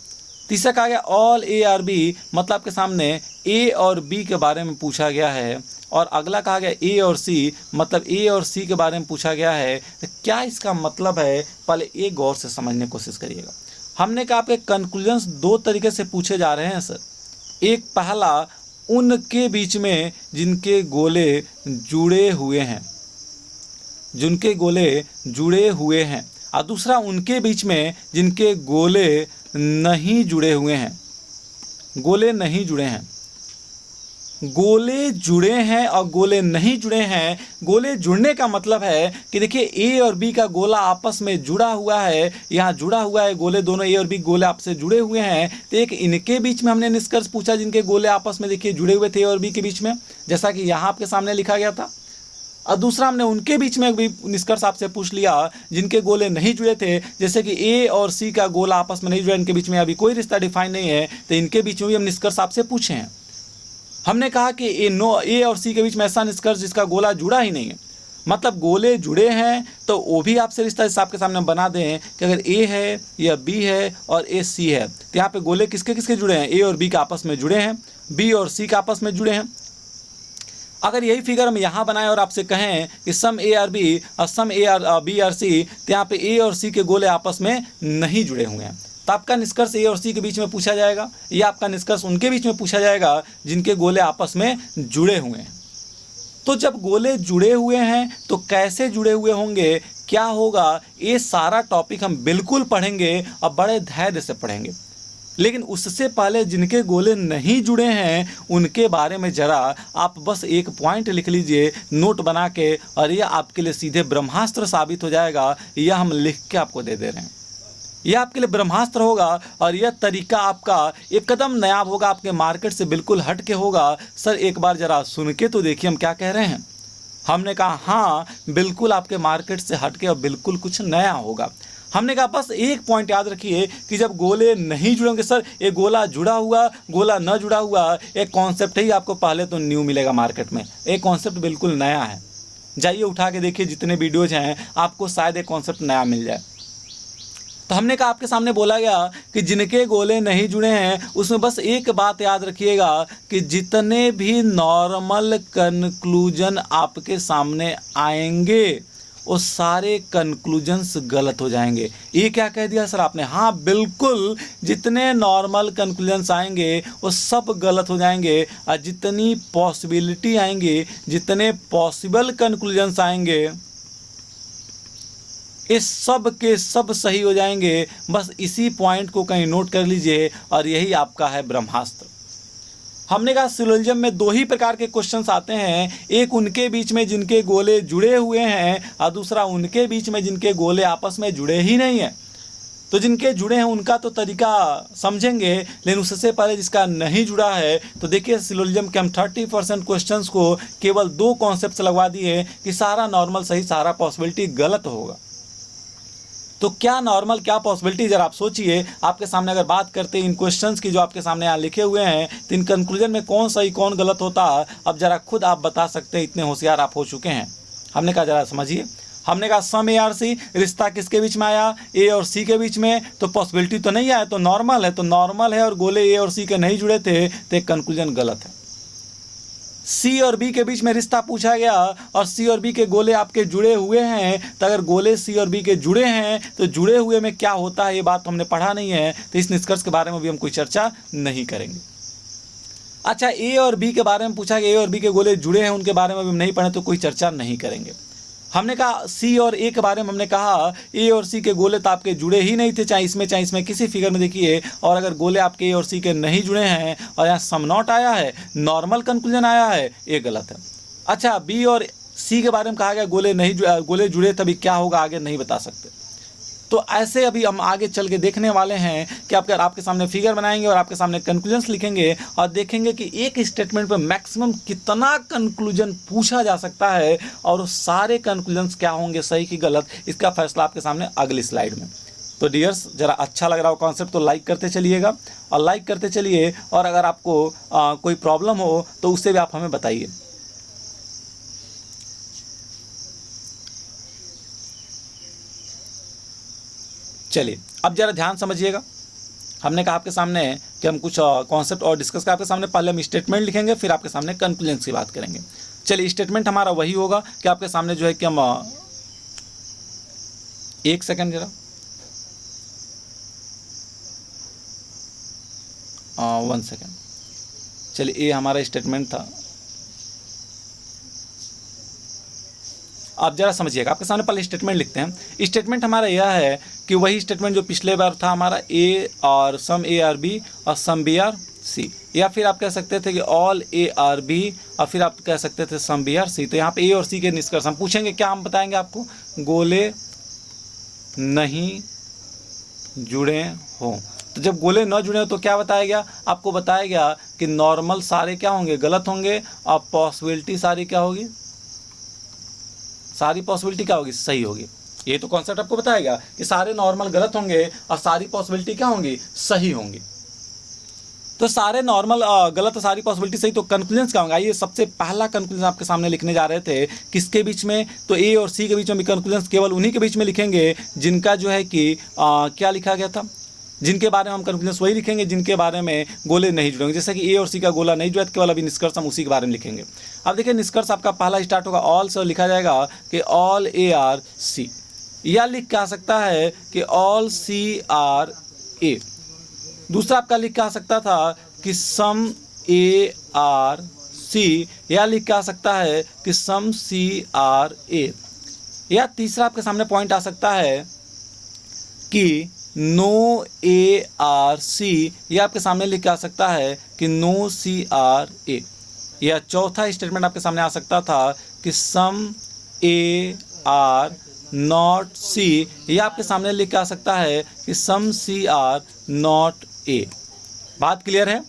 तीसरा कहा गया ऑल ए आर बी, मतलब आपके सामने ए और बी के बारे में पूछा गया है। और अगला कहा गया ए और सी, मतलब ए और सी के बारे में पूछा गया है। तो क्या इसका मतलब है, पहले एक गौर से समझने की कोशिश करिएगा। हमने कहा आपके कंक्लूजन्स 2 तरीके से पूछे जा रहे हैं सर। एक पहला उनके बीच में जिनके गोले जुड़े हुए हैं, जिनके गोले जुड़े हुए हैं, और दूसरा उनके बीच में जिनके गोले नहीं जुड़े हुए हैं, गोले नहीं जुड़े हैं। गोले जुड़े हैं और गोले नहीं जुड़े हैं। गोले जुड़ने का मतलब है कि देखिए ए और बी का गोला आपस में जुड़ा हुआ है, यहाँ जुड़ा हुआ है, गोले दोनों ए और बी गोले आपस से जुड़े हुए हैं। तो एक इनके बीच में हमने निष्कर्ष पूछा जिनके गोले आपस में देखिए जुड़े हुए थे ए और बी के बीच में, जैसा कि यहाँ आपके सामने लिखा गया था। और दूसरा हमने उनके बीच में भी निष्कर्ष आपसे पूछ लिया जिनके गोले नहीं जुड़े थे, जैसे कि ए और सी का गोला आपस में नहीं जुड़ा, इनके बीच में अभी कोई रिश्ता डिफाइन नहीं है, तो इनके बीच में भी हम निष्कर्ष आपसे पूछे हैं। हमने कहा कि ए और सी के बीच में ऐसा निष्कर्ष जिसका गोला जुड़ा ही नहीं है, मतलब गोले जुड़े हैं, तो वो भी आपसे रिश्ता जैसे आपके सामने बना दें कि अगर ए है या बी है और ए सी है, तो यहाँ पे गोले किसके किसके जुड़े हैं, ए और बी के आपस में जुड़े हैं, बी और सी के आपस में जुड़े हैं। अगर यही फिगर हम यहाँ बनाएं और आपसे कहें कि सम ए आर बी और some A are B are C, तो यहाँ पे ए और सी के गोले आपस में नहीं जुड़े हुए हैं, तो आपका निष्कर्ष ए और सी के बीच में पूछा जाएगा, या आपका निष्कर्ष उनके बीच में पूछा जाएगा जिनके गोले आपस में जुड़े हुए हैं। तो जब गोले जुड़े हुए हैं तो कैसे जुड़े हुए होंगे, क्या होगा, ये सारा टॉपिक हम बिल्कुल पढ़ेंगे और बड़े धैर्य से पढ़ेंगे। लेकिन उससे पहले जिनके गोले नहीं जुड़े हैं उनके बारे में ज़रा आप बस एक पॉइंट लिख लीजिए नोट बना के, और यह आपके लिए सीधे ब्रह्मास्त्र साबित हो जाएगा। यह हम लिख के आपको दे दे रहे हैं, यह आपके लिए ब्रह्मास्त्र होगा, और यह तरीका आपका एक कदम नया होगा, आपके मार्केट से बिल्कुल हट के होगा। सर एक बार ज़रा सुन के तो देखिए हम क्या कह रहे हैं। हमने कहा हाँ बिल्कुल आपके मार्केट से हट के और बिल्कुल कुछ नया होगा। हमने कहा बस एक पॉइंट याद रखिए कि जब गोले नहीं जुड़ेंगे, सर ये गोला जुड़ा हुआ गोला न जुड़ा हुआ, एक कॉन्सेप्ट ही आपको पहले तो न्यू मिलेगा मार्केट में, एक कॉन्सेप्ट बिल्कुल नया है। जाइए उठा के देखिए जितने वीडियोज हैं, आपको शायद एक कॉन्सेप्ट नया मिल जाए। तो हमने कहा आपके सामने बोला गया कि जिनके गोले नहीं जुड़े हैं उसमें बस एक बात याद रखिएगा कि जितने भी नॉर्मल कंक्लूजन आपके सामने आएंगे वो सारे कंक्लूजन्स गलत हो जाएंगे। ये क्या कह दिया सर आपने, हाँ बिल्कुल, जितने नॉर्मल कंक्लूजन्स आएंगे वो सब गलत हो जाएंगे, और जितनी पॉसिबिलिटी आएंगी, जितने पॉसिबल कंक्लूजन्स आएंगे इस सब के सब सही हो जाएंगे। बस इसी पॉइंट को कहीं नोट कर लीजिए, और यही आपका है ब्रह्मास्त्र। हमने कहा सिलोजिज्म में 2 ही प्रकार के क्वेश्चंस आते हैं, एक उनके बीच में जिनके गोले जुड़े हुए हैं और दूसरा उनके बीच में जिनके गोले आपस में जुड़े ही नहीं हैं। तो जिनके जुड़े हैं उनका तो तरीका समझेंगे, लेकिन उससे पहले जिसका नहीं जुड़ा है तो देखिए सिलोजिज्म के हम 30% क्वेश्चंस को केवल 2 कॉन्सेप्ट लगवा दिए कि सारा नॉर्मल सही, सारा पॉसिबिलिटी गलत होगा। तो क्या नॉर्मल क्या पॉसिबिलिटी, जरा आप सोचिए। आपके सामने अगर बात करते हैं इन क्वेश्चंस की जो आपके सामने यहाँ लिखे हुए हैं, तो इन कंक्लूजन में कौन सही कौन गलत होता, अब जरा खुद आप बता सकते हैं, इतने होशियार आप हो चुके हैं। हमने कहा जरा समझिए, हमने कहा सम ए आर सी, रिश्ता किसके बीच में आया, ए और सी के बीच में, तो पॉसिबिलिटी तो नहीं आया, तो नॉर्मल है, तो नॉर्मल है और गोले ए और सी के नहीं जुड़े थे, तो एक कंक्लूजन गलत है। सी और बी के बीच में रिश्ता पूछा गया और सी और बी के गोले आपके जुड़े हुए हैं, तो अगर गोले सी और बी के जुड़े हैं तो जुड़े हुए में क्या होता है ये बात तो हमने पढ़ा नहीं है, तो इस निष्कर्ष के बारे में भी हम कोई चर्चा नहीं करेंगे। अच्छा, ए और बी के बारे में पूछा गया, ए और बी के गोले जुड़े हैं उनके बारे में भी हम नहीं पढ़े, तो कोई चर्चा नहीं करेंगे। हमने कहा सी और ए के बारे में, हमने कहा ए और सी के गोले तो आपके जुड़े ही नहीं थे, चाहे इसमें किसी फिगर में देखिए, और अगर गोले आपके ए और सी के नहीं जुड़े हैं और यहाँ सम नॉट आया है, नॉर्मल कंक्लूजन आया है, ये गलत है। अच्छा, बी और सी के बारे में कहा गया गोले जुड़े तभी क्या होगा आगे नहीं बता सकते। तो ऐसे अभी हम आगे चल के देखने वाले हैं कि आपके सामने फिगर बनाएंगे और आपके सामने कंक्लूजन्स लिखेंगे और देखेंगे कि एक स्टेटमेंट पर मैक्सिमम कितना कंक्लूजन पूछा जा सकता है और सारे कंक्लूजन्स क्या होंगे सही कि गलत, इसका फैसला आपके सामने अगली स्लाइड में। तो डियर्स, जरा अच्छा लग रहा हो कॉन्सेप्ट तो लाइक करते चलिएगा और लाइक करते चलिए, और अगर आपको कोई प्रॉब्लम हो तो उससे भी आप हमें बताइए। चलिए अब जरा ध्यान समझिएगा। हमने कहा आपके सामने कि हम कुछ कॉन्सेप्ट और डिस्कस कर आपके सामने, पहले हम स्टेटमेंट लिखेंगे, फिर आपके सामने कंक्लूजन की बात करेंगे। चलिए, स्टेटमेंट हमारा वही होगा कि आपके सामने जो है कि हम एक सेकंड जरा 1 सेकंड। चलिए, ये हमारा स्टेटमेंट था। आप जरा समझिएगा, आपके सामने पहले स्टेटमेंट लिखते हैं। स्टेटमेंट हमारा यह है कि वही स्टेटमेंट जो पिछले बार था हमारा, ए और सम ए आर बी और सम बी आर सी, या फिर आप कह सकते थे कि ऑल ए आर बी और फिर आप कह सकते थे सम बी आर सी। तो यहाँ पे ए और सी के निष्कर्ष हम पूछेंगे, क्या हम बताएंगे आपको, गोले नहीं जुड़े हों। तो जब गोले न जुड़े हो तो क्या बताया गया, आपको बताया गया कि नॉर्मल सारे क्या होंगे, गलत होंगे, और पॉसिबिलिटी सारी क्या होगी, सारी पॉसिबिलिटी क्या होगी, सही होगी। ये तो कॉन्सेप्ट आपको बताएगा कि सारे नॉर्मल गलत होंगे और सारी पॉसिबिलिटी क्या होंगी, सही होंगी। तो सारे नॉर्मल गलत और सारी पॉसिबिलिटी सही, तो कंक्लूजन क्या होंगे। आइए सबसे पहला कंक्लूजन आपके सामने लिखने जा रहे थे, किसके बीच में, तो ए और सी के बीच में भी कंक्लूजन केवल उन्हीं के बीच में लिखेंगे जिनका जो है कि क्या लिखा गया था, जिनके बारे में हम कंक्लूजन वही लिखेंगे जिनके बारे में गोले नहीं जुड़ेंगे। जैसे कि ए और सी का गोला नहीं जुड़ा, केवल अभी निष्कर्ष हम उसी के बारे में लिखेंगे। अब देखिए, निष्कर्ष आपका पहला स्टार्ट होगा ऑल से, लिखा जाएगा कि ऑल ए आर सी, या लिख के आ सकता है कि ऑल सी आर ए। दूसरा आपका लिख के आ सकता था कि सम ए आर सी, या लिख के आ सकता है कि सम सी आर ए। या तीसरा आपके सामने पॉइंट आ सकता है कि नो ए आर सी, या आपके सामने लिख के आ सकता है कि नो सी आर ए। या चौथा स्टेटमेंट आपके सामने आ सकता था कि सम ए आर नॉट सी, या आपके सामने लिख के आ सकता है कि सम सी आर नॉट ए। बात क्लियर है।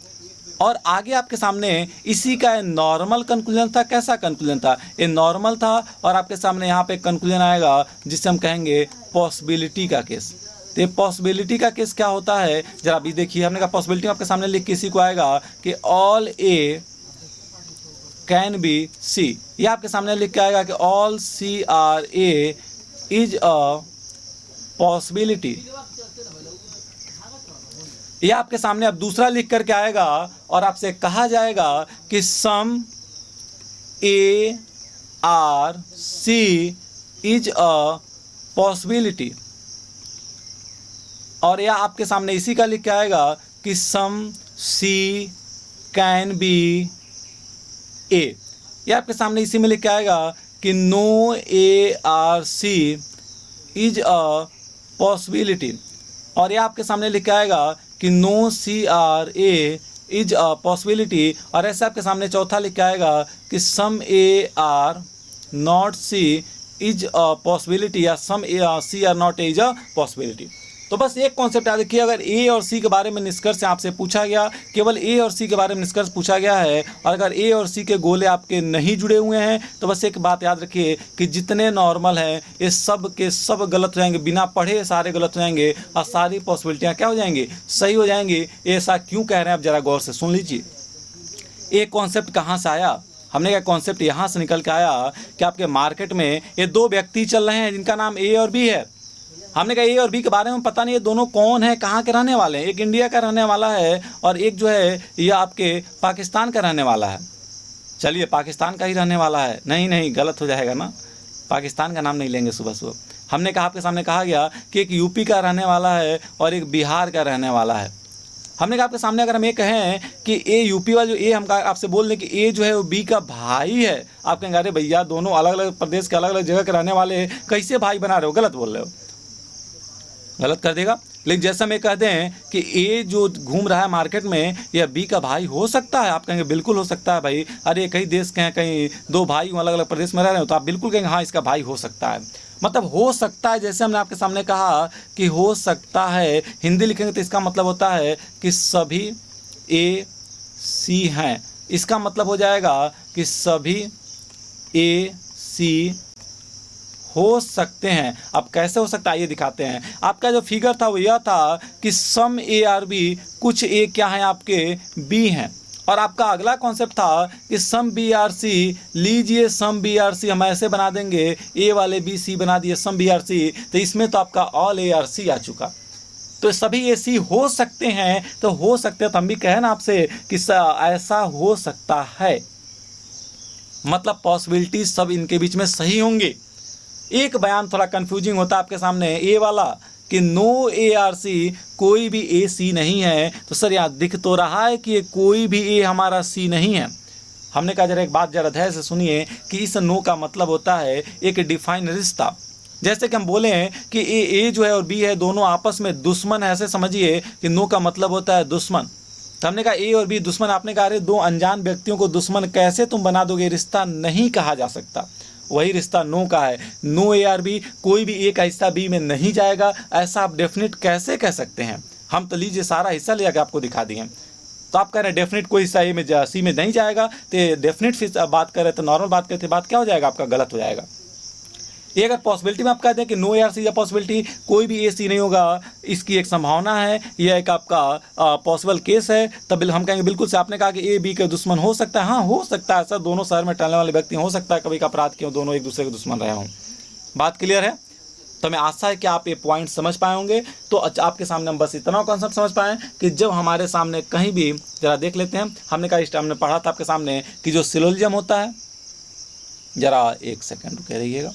और आगे आपके सामने इसी का नॉर्मल कंक्लूजन था। कैसा कंक्लूजन था, ये नॉर्मल था, और आपके सामने यहाँ पे कंक्लूजन आएगा जिसे हम कहेंगे पॉसिबिलिटी का केस। तो पॉसिबिलिटी का केस क्या होता है, जरा अभी देखिए। हमने कहा पॉसिबिलिटी आपके सामने लिख के इसी को आएगा कि all A can be C, यह आपके सामने लिख के आएगा कि all C are A is a possibility. यह आपके सामने अब दूसरा लिख करके आएगा और आपसे कहा जाएगा कि some A are C is a possibility, और यह आपके सामने इसी का लिख के आएगा कि सम सी कैन बी ए। यह आपके सामने इसी में लिख के आएगा कि no A are C is a possibility, और यह आपके सामने लिख के आएगा कि no C are A is a possibility, और ऐसे आपके सामने चौथा लिख के आएगा कि some A are not C is a possibility, या some C are not A is a possibility. तो बस एक कॉन्सेप्ट याद रखिए, अगर ए और सी के बारे में निष्कर्ष आपसे पूछा गया, केवल ए और सी के बारे में निष्कर्ष पूछा गया है, और अगर ए और सी के गोले आपके नहीं जुड़े हुए हैं तो बस एक बात याद रखिए कि जितने नॉर्मल हैं ये सब के सब गलत हो जाएंगे, बिना पढ़े सारे गलत हो जाएंगे और सारी पॉसिबिलिटियाँ क्या हो जाएंगी, सही हो जाएंगी। ऐसा क्यों कह रहे हैं आप जरा गौर से सुन लीजिए। ये कॉन्सेप्ट कहाँ से आया? हमने कहा कॉन्सेप्ट यहाँ से निकल के आया कि आपके मार्केट में ये दो व्यक्ति चल रहे हैं जिनका नाम ए और बी है। हमने कहा ए और बी के बारे में पता नहीं ये दोनों कौन है, कहाँ के रहने वाले हैं। एक इंडिया का रहने वाला है और एक जो है ये आपके पाकिस्तान का रहने वाला है। चलिए पाकिस्तान का ही रहने वाला है, नहीं गलत हो जाएगा ना, पाकिस्तान का नाम नहीं लेंगे सुबह सुबह। हमने कहा आपके सामने कहा गया कि एक यूपी का रहने वाला है और एक बिहार का रहने वाला है। हमने कहा आपके सामने अगर हम ये कहें कि ए यूपी वाला जो ए, हम आपसे बोल दें कि ए जो है वो बी का भाई है, आप कहेंगे अरे भैया दोनों अलग अलग प्रदेश के अलग अलग जगह के रहने वाले हैं, कैसे भाई बना रहे हो, गलत बोल रहे हो, गलत कर देगा। लेकिन जैसा हम ये कहते हैं कि ए जो घूम रहा है मार्केट में यह बी का भाई हो सकता है, आप कहेंगे बिल्कुल हो सकता है भाई, अरे कई देश के हैं, कहीं दो भाई अलग अलग प्रदेश में रह रहे हो, तो आप बिल्कुल कहेंगे हाँ इसका भाई हो सकता है। मतलब हो सकता है, जैसे हमने आपके सामने कहा कि हो सकता है, हिंदी लिखेंगे तो इसका मतलब होता है कि सभी ए सी हैं। इसका मतलब हो जाएगा कि सभी ए सी हो सकते हैं। अब कैसे हो सकता है ये दिखाते हैं। आपका जो फिगर था वो यह था कि सम ए आर बी, कुछ ए क्या है आपके बी हैं, और आपका अगला कॉन्सेप्ट था कि सम बी आर सी, लीजिए सम बी आर सी हम ऐसे बना देंगे, ए वाले बी सी बना दिए सम बी आर सी, तो इसमें तो आपका ऑल ए आर सी आ चुका। तो सभी ए सी हो सकते हैं, तो हो सकते हैं तो हम भी कहें ना आपसे कि ऐसा हो सकता है, मतलब पॉसिबिलिटी सब इनके बीच में सही होंगे। एक बयान थोड़ा कंफ्यूजिंग होता है आपके सामने, ए वाला कि नो ए आर सी, कोई भी ए सी नहीं है, तो सर यहाँ दिख तो रहा है कि ये कोई भी ए हमारा सी नहीं है। हमने कहा जरा एक बात जरा ध्यान से सुनिए कि इस नो का मतलब होता है एक डिफाइन रिश्ता। जैसे कि हम बोले हैं कि ए जो है और बी है दोनों आपस में दुश्मन है, ऐसे समझिए कि नो का मतलब होता है दुश्मन। तो हमने कहा ए और बी दुश्मन, आपने कहा अरे दो अनजान व्यक्तियों को दुश्मन कैसे तुम बना दोगे, रिश्ता नहीं कहा जा सकता। वही रिश्ता नो का है, नो ए आर बी, कोई भी ए का हिस्सा बी में नहीं जाएगा, ऐसा आप डेफिनेट कैसे कह सकते हैं। हम तो लीजिए सारा हिस्सा ले जाकर आपको दिखा दिए, तो आप कह रहे हैं डेफिनेट कोई हिस्सा ए में सी में नहीं जाएगा, तो डेफिनेट फिर बात कर रहे तो नॉर्मल बात करते बात क्या हो जाएगा आपका, गलत हो जाएगा। ये अगर पॉसिबिलिटी में आप कहते हैं कि नो ए आर सी या पॉसिबिलिटी कोई भी ए सी नहीं होगा, इसकी एक संभावना है, यह एक आपका पॉसिबल केस है, तब हम कहेंगे बिल्कुल से। आपने कहा कि ए बी के दुश्मन हो सकता है, हाँ हो सकता है, सर दोनों शहर में टहलने वाले व्यक्ति हो सकता है कभी का अपराध क्यों दोनों एक दूसरे के दुश्मन रहे हों। बात क्लियर है? तो मैं आशा है कि आप ये पॉइंट समझ पाए होंगे। तो आपके सामने हम बस इतना कॉन्सेप्ट समझ पाएँ कि जब हमारे सामने कहीं भी, जरा देख लेते हैं, हमने कहा हमने पढ़ा था आपके सामने कि जो सिलोजिज्म होता है, जरा एक सेकेंड रुके रहिएगा,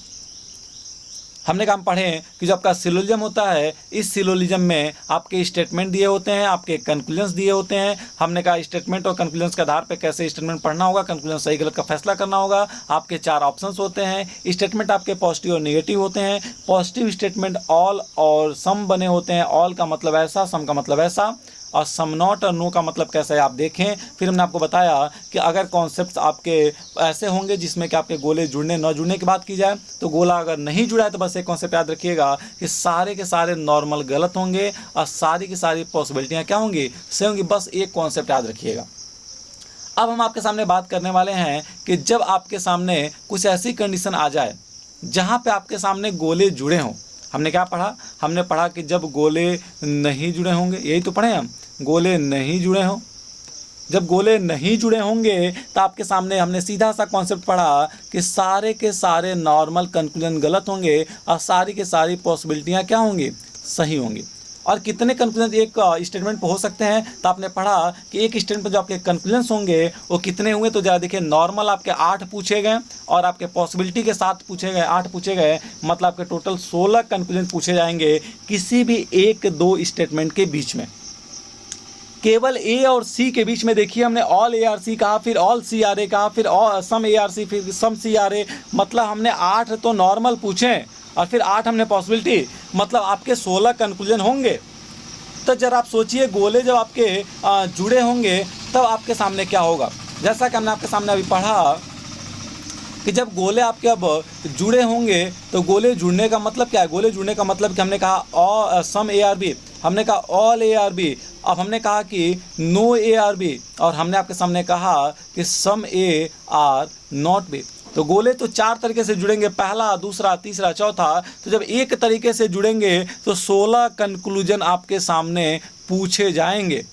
हमने काम पढ़े कि जो आपका सिलोजिज्म होता है, इस सिलोजिज्म में आपके स्टेटमेंट दिए होते हैं, आपके कंक्लूजन्स दिए होते हैं। हमने कहा स्टेटमेंट और कंक्लूजन्स के आधार पे कैसे स्टेटमेंट पढ़ना होगा, कंक्लूजन सही गलत का फैसला करना होगा। आपके 4 ऑप्शंस होते हैं। स्टेटमेंट आपके पॉजिटिव और नेगेटिव होते हैं। पॉजिटिव स्टेटमेंट ऑल और सम बने होते हैं। ऑल का मतलब ऐसा, सम का मतलब ऐसा, और सम नॉट और नो का मतलब कैसा है आप देखें। फिर हमने आपको बताया कि अगर कॉन्सेप्ट्स आपके ऐसे होंगे जिसमें कि आपके गोले जुड़ने न जुड़ने की बात की जाए, तो गोला अगर नहीं जुड़ा है तो बस एक कॉन्सेप्ट याद रखिएगा कि सारे के सारे नॉर्मल गलत होंगे और सारी की सारी पॉसिबिलिटियाँ क्या होंगी, सही होंगी। बस एक कॉन्सेप्ट याद रखिएगा। अब हम आपके सामने बात करने वाले हैं कि जब आपके सामने कुछ ऐसी कंडीशन आ जाए जहाँ पे आपके सामने गोले जुड़े हों। हमने क्या पढ़ा? हमने पढ़ा कि जब गोले नहीं जुड़े होंगे, यही तो पढ़े हम, गोले नहीं जुड़े हों। जब गोले नहीं जुड़े होंगे तो आपके सामने हमने सीधा सा कॉन्सेप्ट पढ़ा कि सारे के सारे नॉर्मल कंक्लूजन गलत होंगे और सारी के सारी पॉसिबिलिटियाँ क्या होंगी, सही होंगी। और कितने कंक्लूजन एक स्टेटमेंट पे हो सकते हैं, तो आपने पढ़ा कि एक स्टेटमेंट पे जो आपके कंक्लूजन्स होंगे वो कितने हुए, तो ज़रा देखिए नॉर्मल आपके 8 पूछे गए और आपके पॉसिबिलिटी के साथ पूछे गए 8 पूछे गए, मतलब आपके टोटल 16 कंक्लूजन पूछे जाएंगे किसी भी 1-2 स्टेटमेंट के बीच में। केवल ए और सी के बीच में देखिए हमने ऑल ए आर सी कहा, फिर ऑल सी आर ए कहा, फिर सम ए आर सी, फिर सम सी आर ए, मतलब हमने 8 तो नॉर्मल पूछे और फिर 8 हमने पॉसिबिलिटी, मतलब आपके 16 कंक्लूजन होंगे। तो जरा आप सोचिए गोले जब आपके जुड़े होंगे तब आपके सामने क्या होगा। जैसा कि हमने आपके सामने अभी पढ़ा कि जब गोले आपके अब जुड़े होंगे तो गोले जुड़ने का मतलब क्या है? गोले जुड़ने का मतलब कि हमने कहा सम ए आर बी, हमने कहा ऑल ए आर बी, अब हमने कहा कि नो ए आर बी, और हमने आपके सामने कहा कि some A are not B. तो गोले तो 4 तरीके से जुड़ेंगे, पहला, दूसरा, तीसरा, चौथा। तो जब एक तरीके से जुड़ेंगे तो 16 कंक्लूजन आपके सामने पूछे जाएंगे।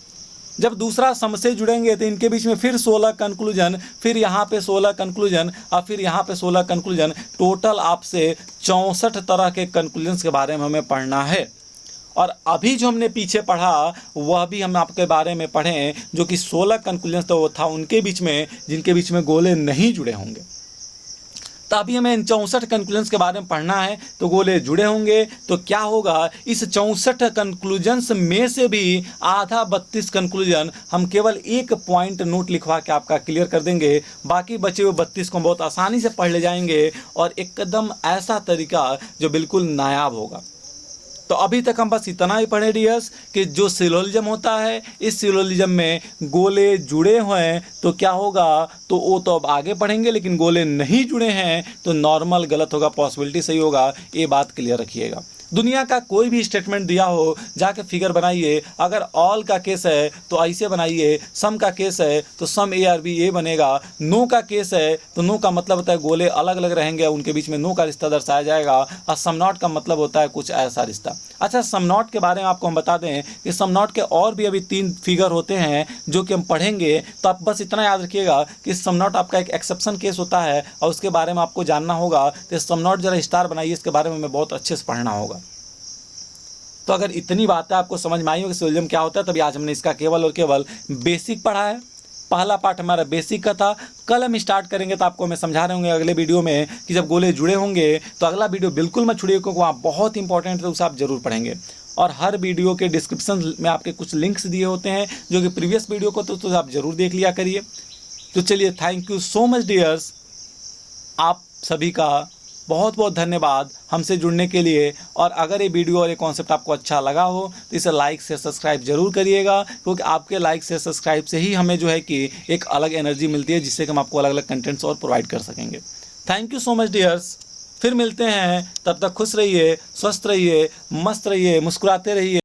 जब दूसरा सम से जुड़ेंगे तो इनके बीच में फिर 16 कंक्लूजन, फिर यहाँ पे 16 कंक्लूजन, और फिर यहाँ पे 16 कंक्लूजन। टोटल आपसे 64 तरह के कंक्लूजन्स के बारे में हमें पढ़ना है। और अभी जो हमने पीछे पढ़ा वह भी हम आपके बारे में पढ़ें, जो कि 16 कंक्लूजन्स तो वो था उनके बीच में जिनके बीच में गोले नहीं जुड़े होंगे। तो अभी हमें इन 64 कंक्लूजन्स के बारे में पढ़ना है। तो गोले जुड़े होंगे तो क्या होगा, इस 64 कंक्लूजन्स में से भी आधा 32 कंक्लूजन हम केवल एक पॉइंट नोट लिखवा के आपका क्लियर कर देंगे। बाकी बचे हुए 32 को हम बहुत आसानी से पढ़ ले जाएंगे, और एकदम ऐसा तरीका जो बिल्कुल नायाब होगा। तो अभी तक हम बस इतना ही पढ़े डियर्स कि जो सिलोजिज्म होता है, इस सिलोजिज्म में गोले जुड़े हुए हैं तो क्या होगा, तो वो तो अब आगे पढ़ेंगे, लेकिन गोले नहीं जुड़े हैं तो नॉर्मल गलत होगा, पॉसिबिलिटी सही होगा। ये बात क्लियर रखिएगा। दुनिया का कोई भी स्टेटमेंट दिया हो जाके फिगर बनाइए। अगर ऑल का केस है तो ऐसे बनाइए, सम का केस है तो सम ए आर बी ये बनेगा, नो का केस है तो नो का मतलब होता है गोले अलग अलग रहेंगे, उनके बीच में नो का रिश्ता दर्शाया जाएगा, और सम नॉट का मतलब होता है कुछ ऐसा रिश्ता। अच्छा, सम नॉट के बारे में आपको हम बता दें कि सम नॉट के और भी अभी 3 फिगर होते हैं जो कि हम पढ़ेंगे। तो आप बस इतना याद रखिएगा कि सम नॉट आपका एक एक्सेप्शन केस होता है और उसके बारे में आपको जानना होगा। तो सम नॉट जरा स्टार बनाइए, इसके बारे में हमें बहुत अच्छे से पढ़ना होगा। तो अगर इतनी बातें आपको समझ में आई हो कि सिलोजिज्म क्या होता है, तभी आज हमने इसका केवल और केवल बेसिक पढ़ा है। पहला पार्ट हमारा बेसिक का था। कल हम स्टार्ट करेंगे तो आपको मैं समझा रहे होंगे अगले वीडियो में कि जब गोले जुड़े होंगे तो अगला वीडियो बिल्कुल मत छोड़िए, क्योंकि वहाँ बहुत इंपॉर्टेंट है, उसे आप जरूर पढ़ेंगे। और हर वीडियो के डिस्क्रिप्शन में आपके कुछ लिंक्स दिए होते हैं जो कि प्रीवियस वीडियो को तो आप जरूर देख लिया करिए। तो चलिए, thank you so much dears, आप सभी का बहुत बहुत धन्यवाद हमसे जुड़ने के लिए। और अगर ये वीडियो और ये कॉन्सेप्ट आपको अच्छा लगा हो तो इसे लाइक से सब्सक्राइब जरूर करिएगा, क्योंकि आपके लाइक से सब्सक्राइब से ही हमें जो है कि एक अलग एनर्जी मिलती है, जिससे कि हम आपको अलग अलग कंटेंट्स और प्रोवाइड कर सकेंगे। Thank you so much dears, फिर मिलते हैं, तब तक खुश रहिए, स्वस्थ रहिए, मस्त रहिए, मुस्कुराते रहिए।